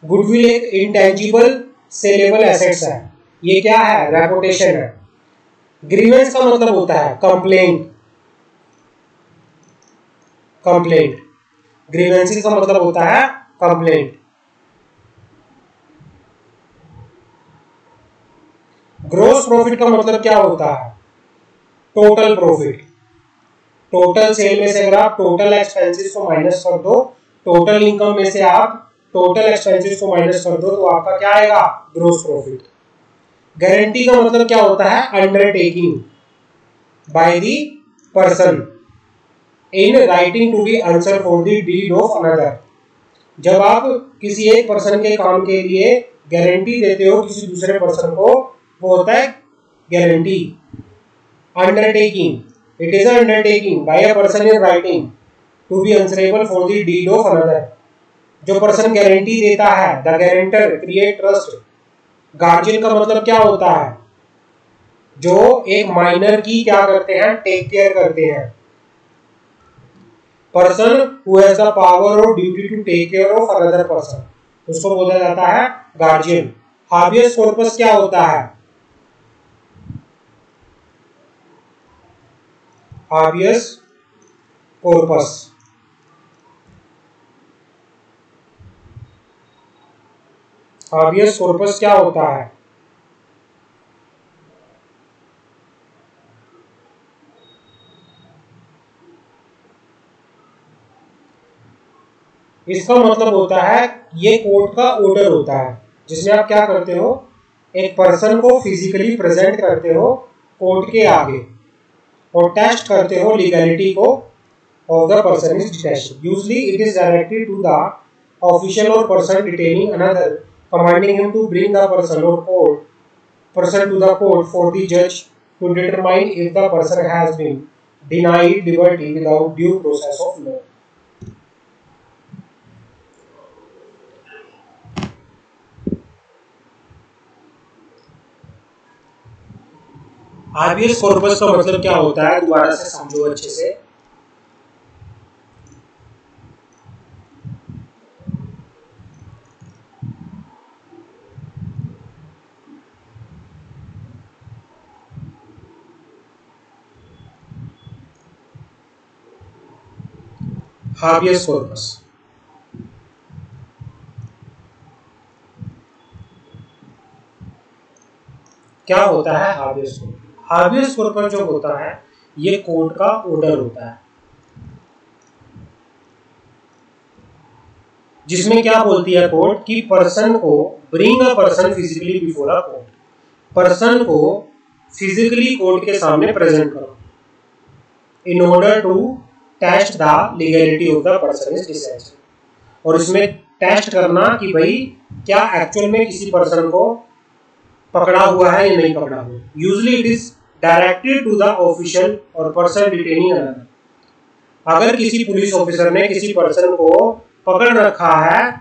गुडविल एक इंटेंजिबल सेलेबल एसेट्स है, ये क्या है? रेपुटेशन है। ग्रीवेंस का मतलब होता है कंप्लेंट। ग्रीवेंसेस का मतलब होता है कंप्लेंट। ग्रोस प्रॉफिट का मतलब क्या होता है? Total profit. टोटल सेल में से अगर आप टोटल एक्सपेंसेस को माइनस कर दो, टोटल इनकम में से आप टोटल एक्सपेंसेस को माइनस कर दो, तो आपका क्या आएगा? Gross profit. गारंटी का मतलब क्या होता है? Undertaking by the person in writing to be answer for the deed of another. जब आप किसी एक पर्सन के काम के लिए गारंटी देते हो किसी दूसरे पर्सन को, वो होता है guarantee. Undertaking, it is undertaking by a person in writing to be answerable for the deed of another. जो पर्सन गारंटी देता है, the guarantor create trust. Guardian का मतलब क्या होता है? जो एक माइनर की क्या करते हैं? टेक केयर करते हैं। Person who has the power or duty to take care of another person, उसको बोला जाता है गार्जियन। हाबियस कॉर्पस क्या होता है? हाबियस कॉर्पस क्या होता है? इसका मतलब होता है ये कोर्ट का ऑर्डर होता है जिसमें आप क्या करते हो? एक पर्सन को फिजिकली प्रेजेंट करते हो कोर्ट के आगे और टेस्ट करते हो लीगैलिटी को of the person is detained. Usually it is directed to the official or person detaining another, commanding him to bring the person to the court for the judge to determine if the person has been denied liberty without due process of law. Habeas corpus का मतलब क्या होता है? दोबारा से समझो अच्छे से। हाबियस कॉर्पस। क्या होता है हाबियस कॉर्पस? हाबियस कॉर्पस जो होता है ये कोर्ट का ऑर्डर होता है, जिसमें क्या बोलती है कोर्ट कि पर्सन को bring a person physically before a court, person को फिजिकली कोर्ट के सामने प्रेजेंट करो in order to test the legality of the person is decent. और इसमें टेस्ट करना कि भाई क्या एक्चुअल में किसी पर्सन को पकड़ा हुआ है या नहीं पकड़ा हुआ। Usually it is directed to the official और पर्सन डिटेनिंग अनदर। अगर किसी पुलिस ऑफिसर ने किसी पर्सन को पकड़ रखा है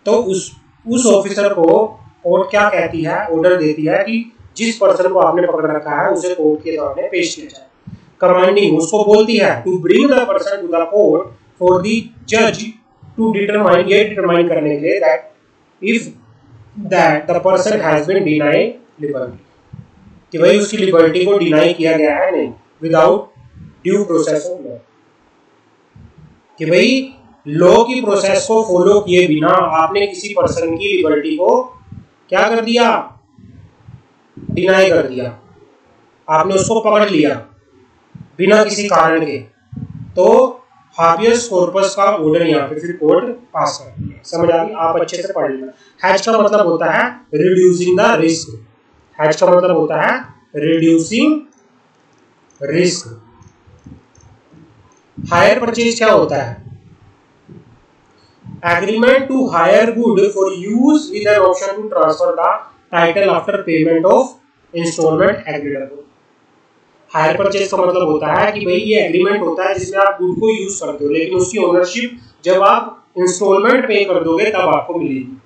तो उस ऑफिसर को कोर्ट क्या कहती है, ऑर्डर देती है कि जिस पर्सन को आपने पकड़ रखा है उसे कोर्ट के सामने पेश किया जाए। कमांडिंग उसको बोलती है to bring the person to the court for the जज टू डिटरमाइन, ये डिटरमाइन करने के लिए that if that the person has been denied liberty, कि भाई उसकी लिबर्टी को डिनाई किया गया है नहीं, without due process of law, कि भाई लॉ की प्रोसेस को फॉलो किए बिना आपने किसी पर्सन की लिबर्टी को क्या कर दिया, डिनाई कर दिया, आपने उसको पकड़ लिया बिना किसी कारण के, तो हाबियस कॉर्पस का ऑर्डर यहाँ पे फिर कोर्ट पास करती है। समझ आ गई? आप अच्छे से पढ़ लेना। हैज का मतलब होता है रिड्यूसिंग द रिस्क, हैज का मतलब होता है रिड्यूसिंग रिस्क। हायर परचेज क्या होता है? Agreement to hire good for use with an option to transfer the title after payment of instalment agreed upon. Hire purchase का मतलब होता है कि भाई ये एग्रीमेंट होता है जिसमें आप गुड को यूज करते हो, लेकिन उसकी ओनरशिप जब आप इंस्टॉलमेंट पे कर दोगे तब आपको मिलेगी।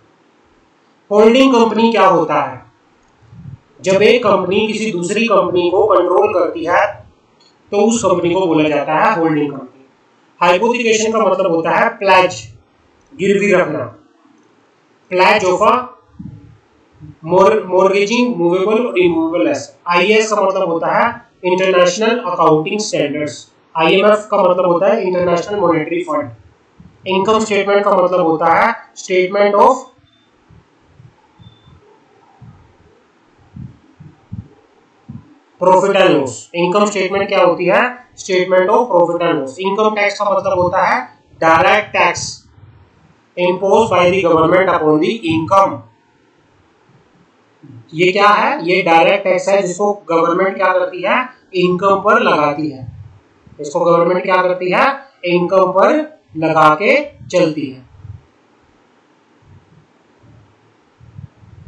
होल्डिंग कंपनी क्या होता है? जब एक कंपनी किसी दूसरी कंपनी को कंट्रोल करती है तो उस कंपनी को बोला जाता है होल्डिंग कंपनी। हाइपोथिकेशन का मतलब होता है प्लेज, गिरवी रखना, प्लेज ऑफ अ मॉर्गेजिंग मूवेबल और इमूवेबल एसेट। आईएएस का मतलब होता है इंटरनेशनल अकाउंटिंग स्टैंडर्ड्स। आईएमएफ का मतलब होता है international monetary fund. Income statement का मतलब होता है statement of profit and loss. Income statement क्या होती है? Statement of profit and loss. Income tax का मतलब होता है direct tax impose by the government upon the income. ये क्या है? ये डायरेक्ट टैक्स है जिसको गवर्नमेंट क्या करती है? इनकम पर लगाती है। इसको गवर्नमेंट क्या करती है? इनकम पर लगा के चलती है।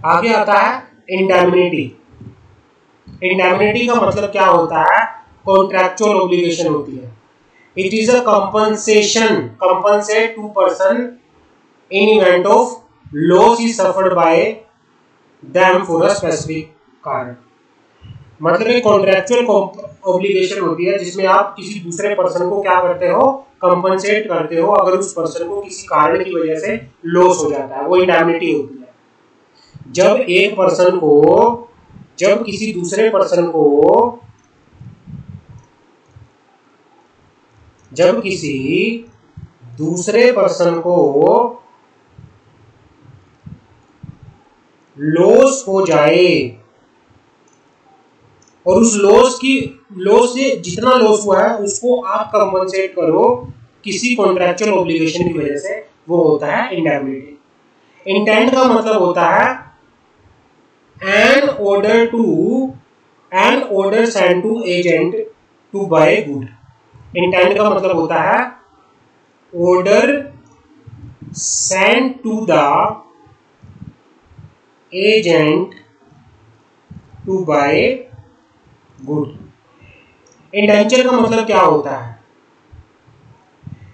आगे आता है इंडेमनिटी। इंडेमनिटी का मतलब क्या होता है? कॉन्ट्रैक्चुअल ऑब्लिगेशन होती है। It is a compensation, compensate to person in event of loss is suffered by them for a specific कारण। मतलब एक कॉन्ट्रैक्चुअल ऑब्लिगेशन होती है जिसमें आप किसी दूसरे पर्सन को क्या करते हो? कंपनसेट करते हो अगर उस पर्सन को किसी कारण की वजह से लॉस हो जाता है, वो इंडेमनिटी होती है। जब एक पर्सन को, जब किसी दूसरे पर्सन को, जब किसी दूसरे पर्सन को लॉस हो जाए और उस लॉस से जितना लॉस हुआ है उसको आप कंपनसेट करो किसी कॉन्ट्रैक्चुअल ऑब्लिगेशन की वजह से, वो होता है इंडेमनिटी। इंटेंट का मतलब होता है an order sent to agent to buy good। Intent का मतलब होता है order sent to the agent to buy good। Indenture का मतलब क्या होता है?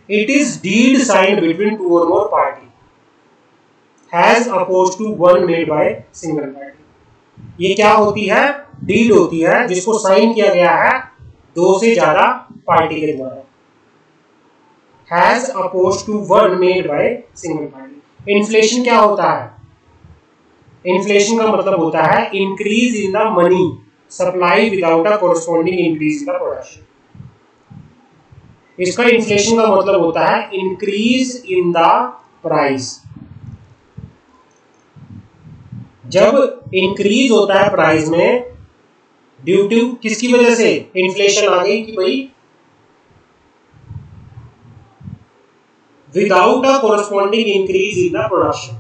It is deed signed between two और more party has oppose to one made by single party. ये क्या होती है? डीड होती है जिसको साइन किया गया है दो से ज्यादा पार्टी के द्वारा। Has oppose to one made by single party. Inflation क्या होता है? इन्फ्लेशन का मतलब होता है increase in the money supply without a corresponding increase in the production. इसका इन्फ्लेशन का मतलब होता है इंक्रीज इन द प्राइस। जब इंक्रीज होता है प्राइस में ड्यू टू किसकी वजह से, इन्फ्लेशन आ गई कि भाई without a corresponding increase in the production.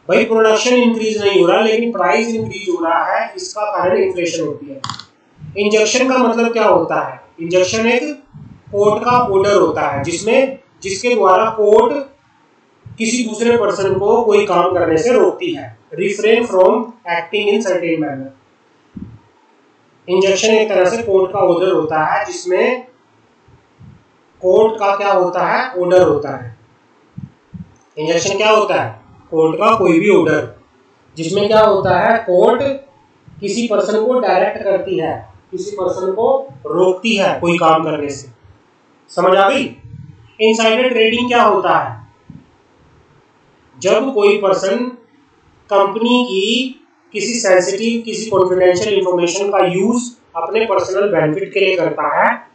भाई प्रोडक्शन इंक्रीज नहीं हो रहा लेकिन प्राइस इंक्रीज हो रहा है, इसका कारण इन्फ्लेशन होती है। इंजेक्शन का मतलब क्या होता है, इंजेक्शन एक कोर्ट का ऑर्डर होता है जिसके द्वारा कोर्ट किसी दूसरे पर्सन को कोई काम करने से रोकती है, refrain from acting in certain manner. Injection एक तरह से कोर्ट का ऑर्डर होता है जिसमें कोर्ट का क्या होता है, ऑर्डर होता है। इंजेक्शन क्या होता है, कोर्ट का कोई भी ऑर्डर जिसमें क्या होता है, कोर्ट किसी पर्सन को डायरेक्ट करती है, किसी पर्सन को रोकती है कोई काम करने से। समझ आ गई। इनसाइडर ट्रेडिंग क्या होता है, जब कोई पर्सन कंपनी की किसी सेंसिटिव किसी कॉन्फिडेंशियल इंफॉर्मेशन का यूज अपने पर्सनल बेनिफिट के लिए करता है,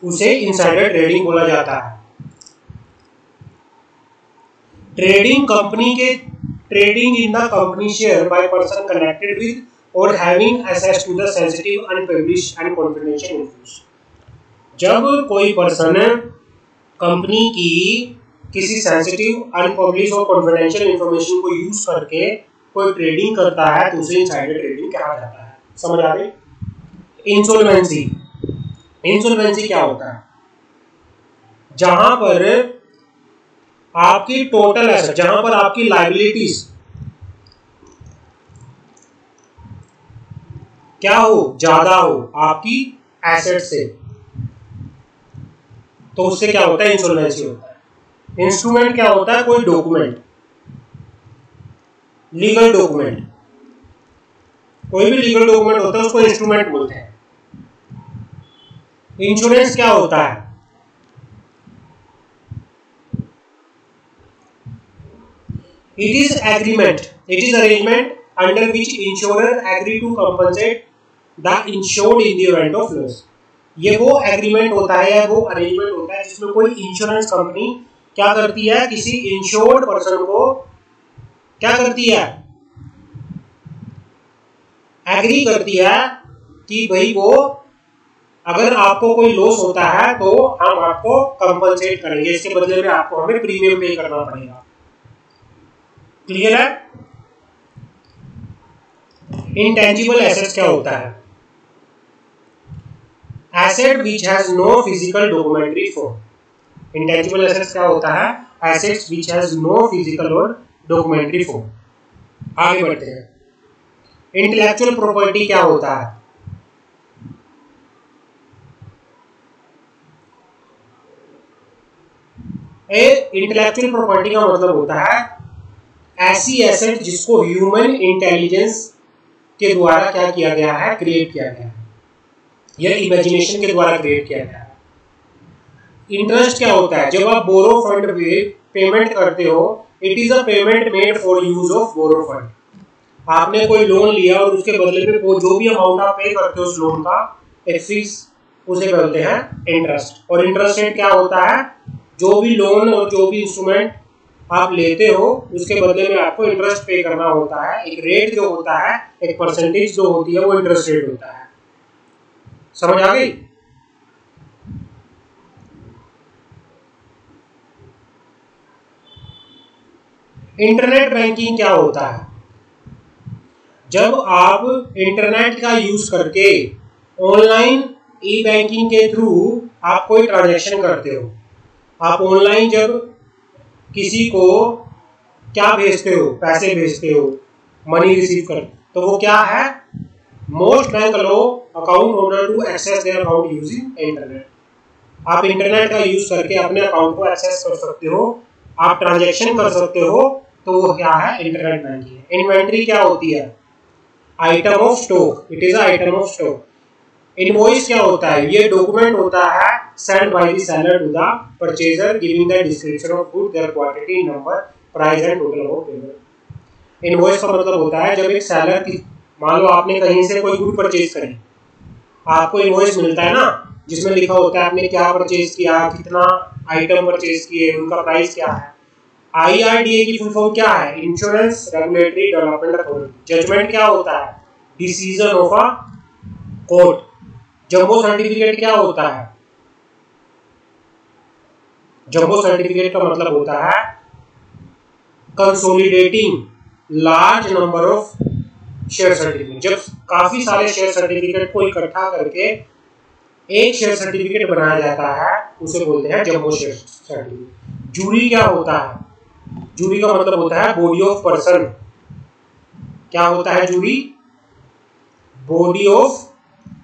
उसे इनसाइडर ट्रेडिंग बोला जाता है। Trading in the company share by person connected with or having access to the sensitive unpublished and confidential information. जब कोई पर्सन कंपनी की किसी सेंसिटिव अनपब्लिश्ड और कॉन्फिडेंशियल इंफॉर्मेशन को यूज करके कोई ट्रेडिंग करता है तो उसे इनसाइडर ट्रेडिंग कहा जाता है। समझ आ गई। इंसॉल्वेंसी क्या होता है, जहां पर आपकी टोटल एसेट, जहां पर आपकी लायबिलिटीज क्या हो, ज्यादा हो आपकी एसेट से, तो उससे क्या होता है, इंसॉल्वेंसी होता है। इंस्ट्रूमेंट क्या होता है, कोई डॉक्यूमेंट, लीगल डॉक्यूमेंट, कोई भी लीगल डॉक्यूमेंट होता है उसको इंस्ट्रूमेंट बोलते हैं। इंश्योरेंस क्या होता है, it is arrangement under which insurer agree to compensate the insured in the event of loss। ये वो एग्रीमेंट होता है या वो अरेंजमेंट होता है जिसमें कोई इंश्योरेंस कंपनी क्या करती है, किसी इंश्योर्ड पर्सन को क्या करती है, एग्री करती है कि भाई वो अगर आपको कोई लॉस होता है तो हम आपको कंपनसेट करेंगे, इसके बदले में आपको हमें प्रीमियम पे करना पड़ेगा। क्लियर है। इंटेंजिबल एसेट्स क्या होता है, asset which has no physical documentary form. Intangible assets क्या होता है, assets which has no physical और डॉक्यूमेंट्री फॉर्म। आगे बढ़ते हैं। इंटेलेक्चुअल प्रॉपर्टी क्या होता है, इंटेलेक्चुअल प्रॉपर्टी का मतलब होता है ऐसी एसेट जिसको ह्यूमन इंटेलिजेंस के द्वारा क्या किया गया है, क्रिएट किया गया है, या इमेजिनेशन के द्वारा क्रिएट किया गया है। इंटरेस्ट क्या होता है, जब आप बोरो फंड पे पेमेंट करते हो, it is a payment made for use of borrow fund. आपने कोई लोन लिया और उसके बदले में जो भी अमाउंट आप पे करते हो उस लोन का एक फीस, उसे बोलते हैं इंटरेस्ट। और इंटरेस्ट रेट क्या होता है, जो भी लोन और जो भी इंस्ट्रूमेंट आप लेते हो उसके बदले में आपको इंटरेस्ट पे करना होता है। एक रेट जो होता है, एक परसेंटेज जो होती है, वो इंटरेस्ट रेट होता है। समझ आ गई। इंटरनेट बैंकिंग क्या होता है, जब आप इंटरनेट का यूज करके ऑनलाइन ई बैंकिंग के थ्रू आप कोई ट्रांजैक्शन करते हो। आप ऑनलाइन जब किसी को क्या भेजते हो, पैसे भेजते हो, मनी रिसीव कर, तो वो क्या है, most bank allow account holder to access their account using internet. आप इंटरनेट का यूज करके अपने अकाउंट को एक्सेस कर सकते हो, आप ट्रांजैक्शन कर सकते हो, तो वो क्या है, इंटरनेट बैंकिंग। इन्वेंट्री क्या होती है, item of stock, it is item of stock. Invoice क्या होता है, ये डॉक्यूमेंट होता है send by the seller to the purchaser giving the description of good, their quantity, number, price and total amount payment. Invoice का मतलब होता है जब एक सेलर मान लो आपने कहीं से कोई गुड परचेज करी, आपको इनवॉइस मिलता है ना जिसमें लिखा होता है आपने क्या परचेज किया, कितना आइटम परचेज किए, उनका प्राइस क्या है। IRDA की फुल फॉर्म क्या है? Insurance regulatory development authority. Judgement क्या होता है? Decision of a court. Jumbo certificate क्या होता है? जंबो सर्टिफिकेट का मतलब होता है consolidating large number of share certificate. जब काफी सारे शेयर सर्टिफिकेट को इकट्ठा करके एक शेयर सर्टिफिकेट बनाया जाता है उसे बोलते हैं जंबो शेयर सर्टिफिकेट। जूरी क्या होता है? जूरी का मतलब होता है बॉडी ऑफ पर्सन। क्या होता है jury? Body of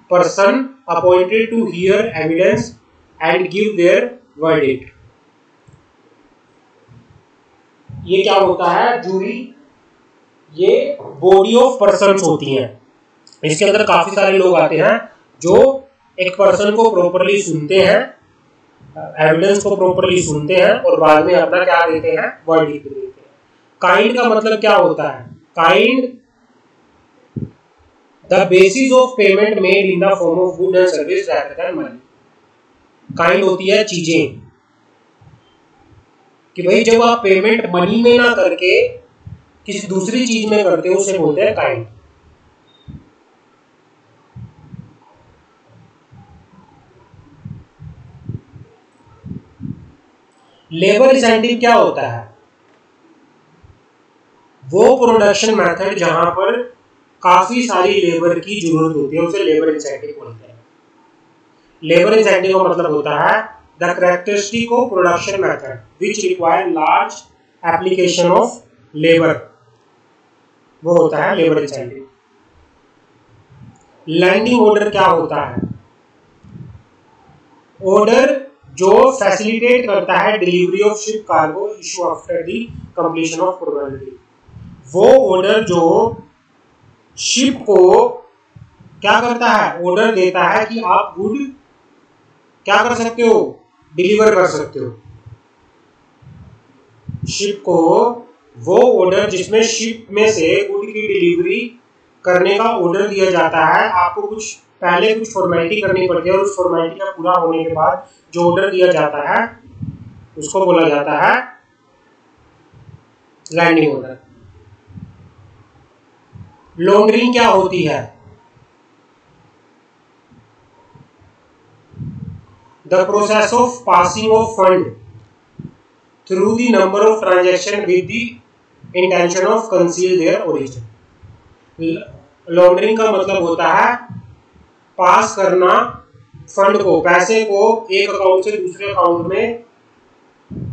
person appointed to hear evidence and give their verdict. ये क्या होता है? जूरी ये बॉडी ऑफ पर्सन्स होती हैं। इसके अंदर काफी सारे लोग आते हैं जो एक पर्सन को प्रॉपर्ली सुनते हैं, एविडेंस को प्रॉपर्ली सुनते हैं और बाद में अपना क्या देते हैं? वर्डिक्ट देते हैं। काइंड का मतलब क्या होता है? Kind the basis of payment made in the form of good and service rather than money. Kind होती है चीजें, कि भाई जब आप पेमेंट मनी में ना करके किसी दूसरी चीज में करते हो उसे बोलते हैं काइंड। लेबर इंसेंटिव क्या होता है? वो प्रोडक्शन मेथड जहां पर काफी सारी लेबर की जरूरत होती है उसे लेबर इंसेंटिव बोलते हैं। लेबर इंसेंटिव का मतलब होता है the characteristic of production method which require large application of labour, वो होता है लेबर इंसेंटिव। लैंडिंग ऑर्डर क्या होता है? ऑर्डर जो फैसिलिटेट करता है delivery of ship cargo issue after the completion of probability. वो ऑर्डर जो शिप को क्या करता है? ऑर्डर देता है कि आप गुड क्या कर सकते हो? डिलीवर कर सकते हो। शिप को वो ऑर्डर जिसमें शिप में से गुड की डिलीवरी करने का ऑर्डर दिया जाता है, आपको कुछ पहले कुछ फॉर्मेलिटी करनी पड़ती है और उस फॉर्मेलिटी का पूरा होने के बाद जो ऑर्डर दिया जाता है उसको बोला जाता है लैंडिंग ऑर्डर। लॉन्ड्रिंग क्या होती है? The process of passing of fund through the number of transaction with the intention of conceal their origin. Laundering का मतलब होता है पास करना फंड को, पैसे को एक अकाउंट से दूसरे अकाउंट में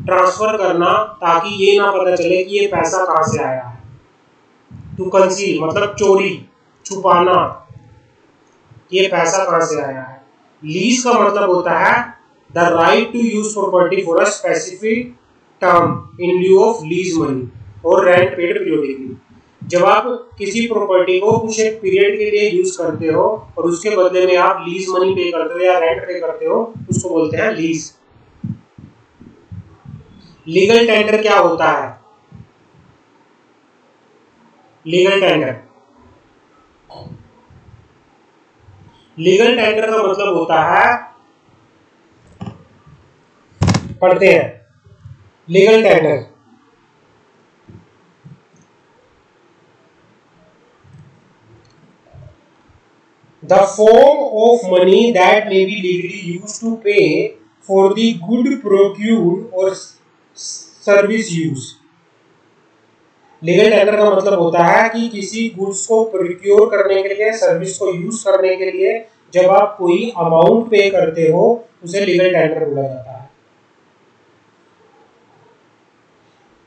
ट्रांसफर करना ताकि ये ना पता चले कि ये पैसा कहां से आया है। टू कंसील मतलब चोरी, छुपाना, ये पैसा कहां से आया है। लीज का मतलब होता है the right to use property for a specific term in lieu of lease money और रेंट पेड पीरियडिकली। जब आप किसी प्रॉपर्टी को कुछ एक पीरियड के लिए यूज करते हो और उसके बदले में आप लीज मनी पे करते हो या रेंट पे करते हो, उसको बोलते हैं लीज। लीगल टेंडर क्या होता है? लीगल टेंडर का मतलब होता है, पढ़ते हैं legal tender the form of money that may be legally used to pay for the good procured or service used। Legal tender का मतलब होता है कि किसी गुड्स को प्रोक्योर करने के लिए, सर्विस को यूज करने के लिए जब आप कोई अमाउंट पे करते हो उसे लीगल टेंडर बोला जाता है।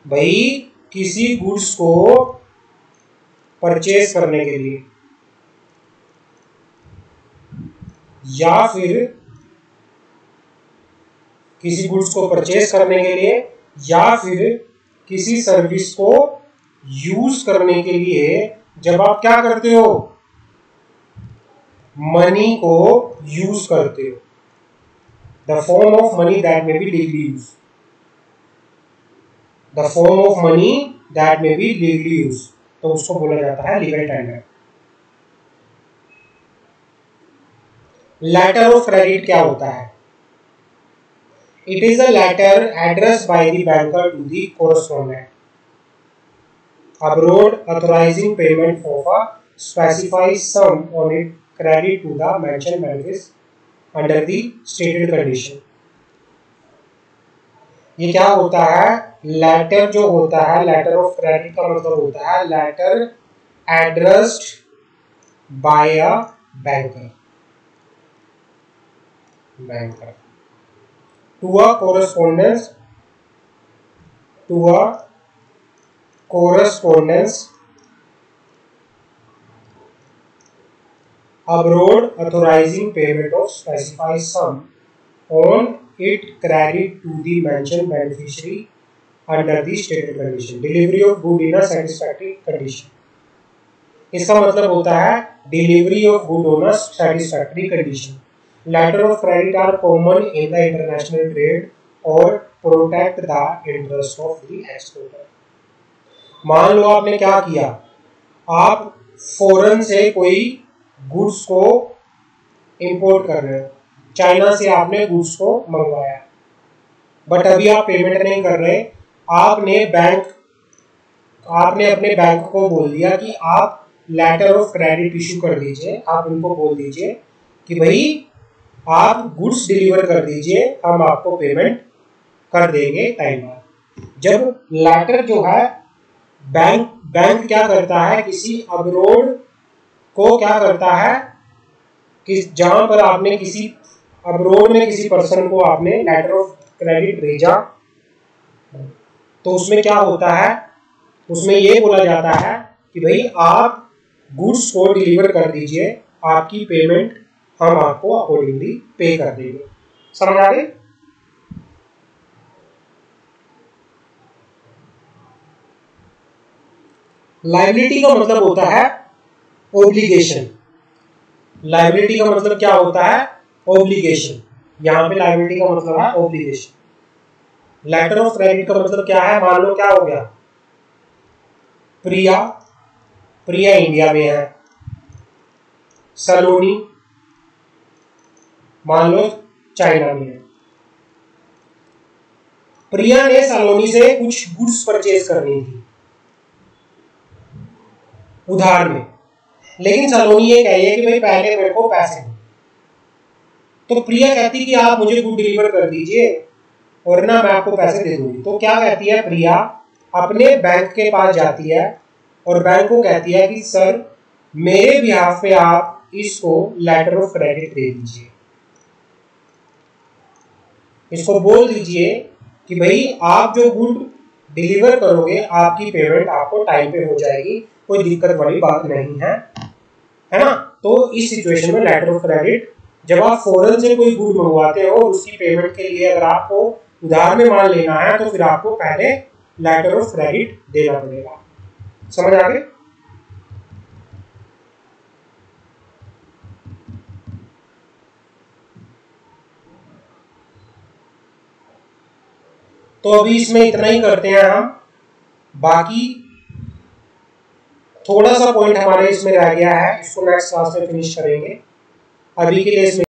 भाई किसी गुड्स को परचेज करने के लिए या फिर किसी गुड्स को परचेज करने के लिए या फिर किसी सर्विस को यूज करने के लिए जब आप क्या करते हो? मनी को यूज करते हो। The form of money that may be legally use, the form of money that may be legally use, तो उसको बोला जाता है legal tender. Letter of credit क्या होता है? It is a letter addressed by the banker to the correspondent abroad authorising payment of a specified sum on it credit to the mentioned benefit under the stated condition. ये क्या होता है? Letter जो होता है, लेटर ऑफ क्रेडिट का मतलब होता है letter addressed by a banker to a correspondence abroad authorizing payment of specified sum on it credit to the mentioned beneficiary under the stated condition. Delivery of good in a satisfactory condition. इसका मतलब होता है delivery of good on a satisfactory condition. Letter of credit are common in the international trade or protect the interest of the exporter. मान लो आपने क्या किया, आप foreign से कोई गुड्स को इंपोर्ट कर रहे हो, चाइना से आपने गुड्स को मंगवाया, बट अभी आप पेमेंट नहीं कर रहे। आपने अपने बैंक को बोल दिया कि आप लेटर ऑफ क्रेडिट इशू कर दीजिए। आप उनको बोल दीजिए कि भाई आप गुड्स डिलीवर कर दीजिए, हम आपको पेमेंट कर देंगे टाइम पर। जब लेटर जो है बैंक क्या करता है, किसी अब्रोड को क्या करता है कि जहां पर आपने किसी अब्रोड में किसी पर्सन को आपने लेटर ऑफ क्रेडिट भेजा, तो उसमें क्या होता है, उसमें ये बोला जाता है कि भाई आप गुड्स को डिलीवर कर दीजिए, आपकी पेमेंट हम आपको अकॉर्डिंगली पे कर देंगे। समझ आ गई? लायबिलिटी का मतलब होता है ऑब्लिगेशन। लायबिलिटी का मतलब क्या होता है? ऑब्लिगेशन। यहां पे लायबिलिटी का मतलब है ऑब्लिगेशन। लेटर ऑफ क्रेडिट का मतलब क्या है? मान लो क्या हो गया, प्रिया इंडिया में है, सलोनी मान लो चाइना में है। प्रिया ने सलोनी से कुछ गुड्स परचेज करनी थी उधार में, लेकिन सलोनी ये कह रही है कि भाई पहले मेरे को पैसे दो। तो प्रिया कहती कि आप मुझे गुड डिलीवर कर दीजिए और ना मैं आपको पैसे दे दूंगी। तो क्या कहती है प्रिया, अपने बैंक के पास जाती है और बैंक को कहती है कि सर मेरे बिहाफ पे आप इसको लेटर ऑफ क्रेडिट दे दीजिए, इसको बोल दीजिए कि भाई आप जो गुड डिलीवर करोगे आपकी पेमेंट आपको टाइम पे हो जाएगी, कोई दिक्कत वाली बात नहीं है, है ना। तो इस सिचुएशन में लेटर ऑफ क्रेडिट, जब आप फॉरेन से कोई गुड मंगवाते हो उसकी पेमेंट के लिए अगर आपको उधार में माल लेना है तो फिर आपको पहले लेटर ऑफ क्रेडिट देना पड़ेगा। समझ आ गए? तो अभी इसमें इतना ही करते हैं हम, बाकी थोड़ा सा पॉइंट हमारे इसमें रह गया है, इसको नेक्स्ट क्लास में फिनिश करेंगे। अभी के लिए इसमें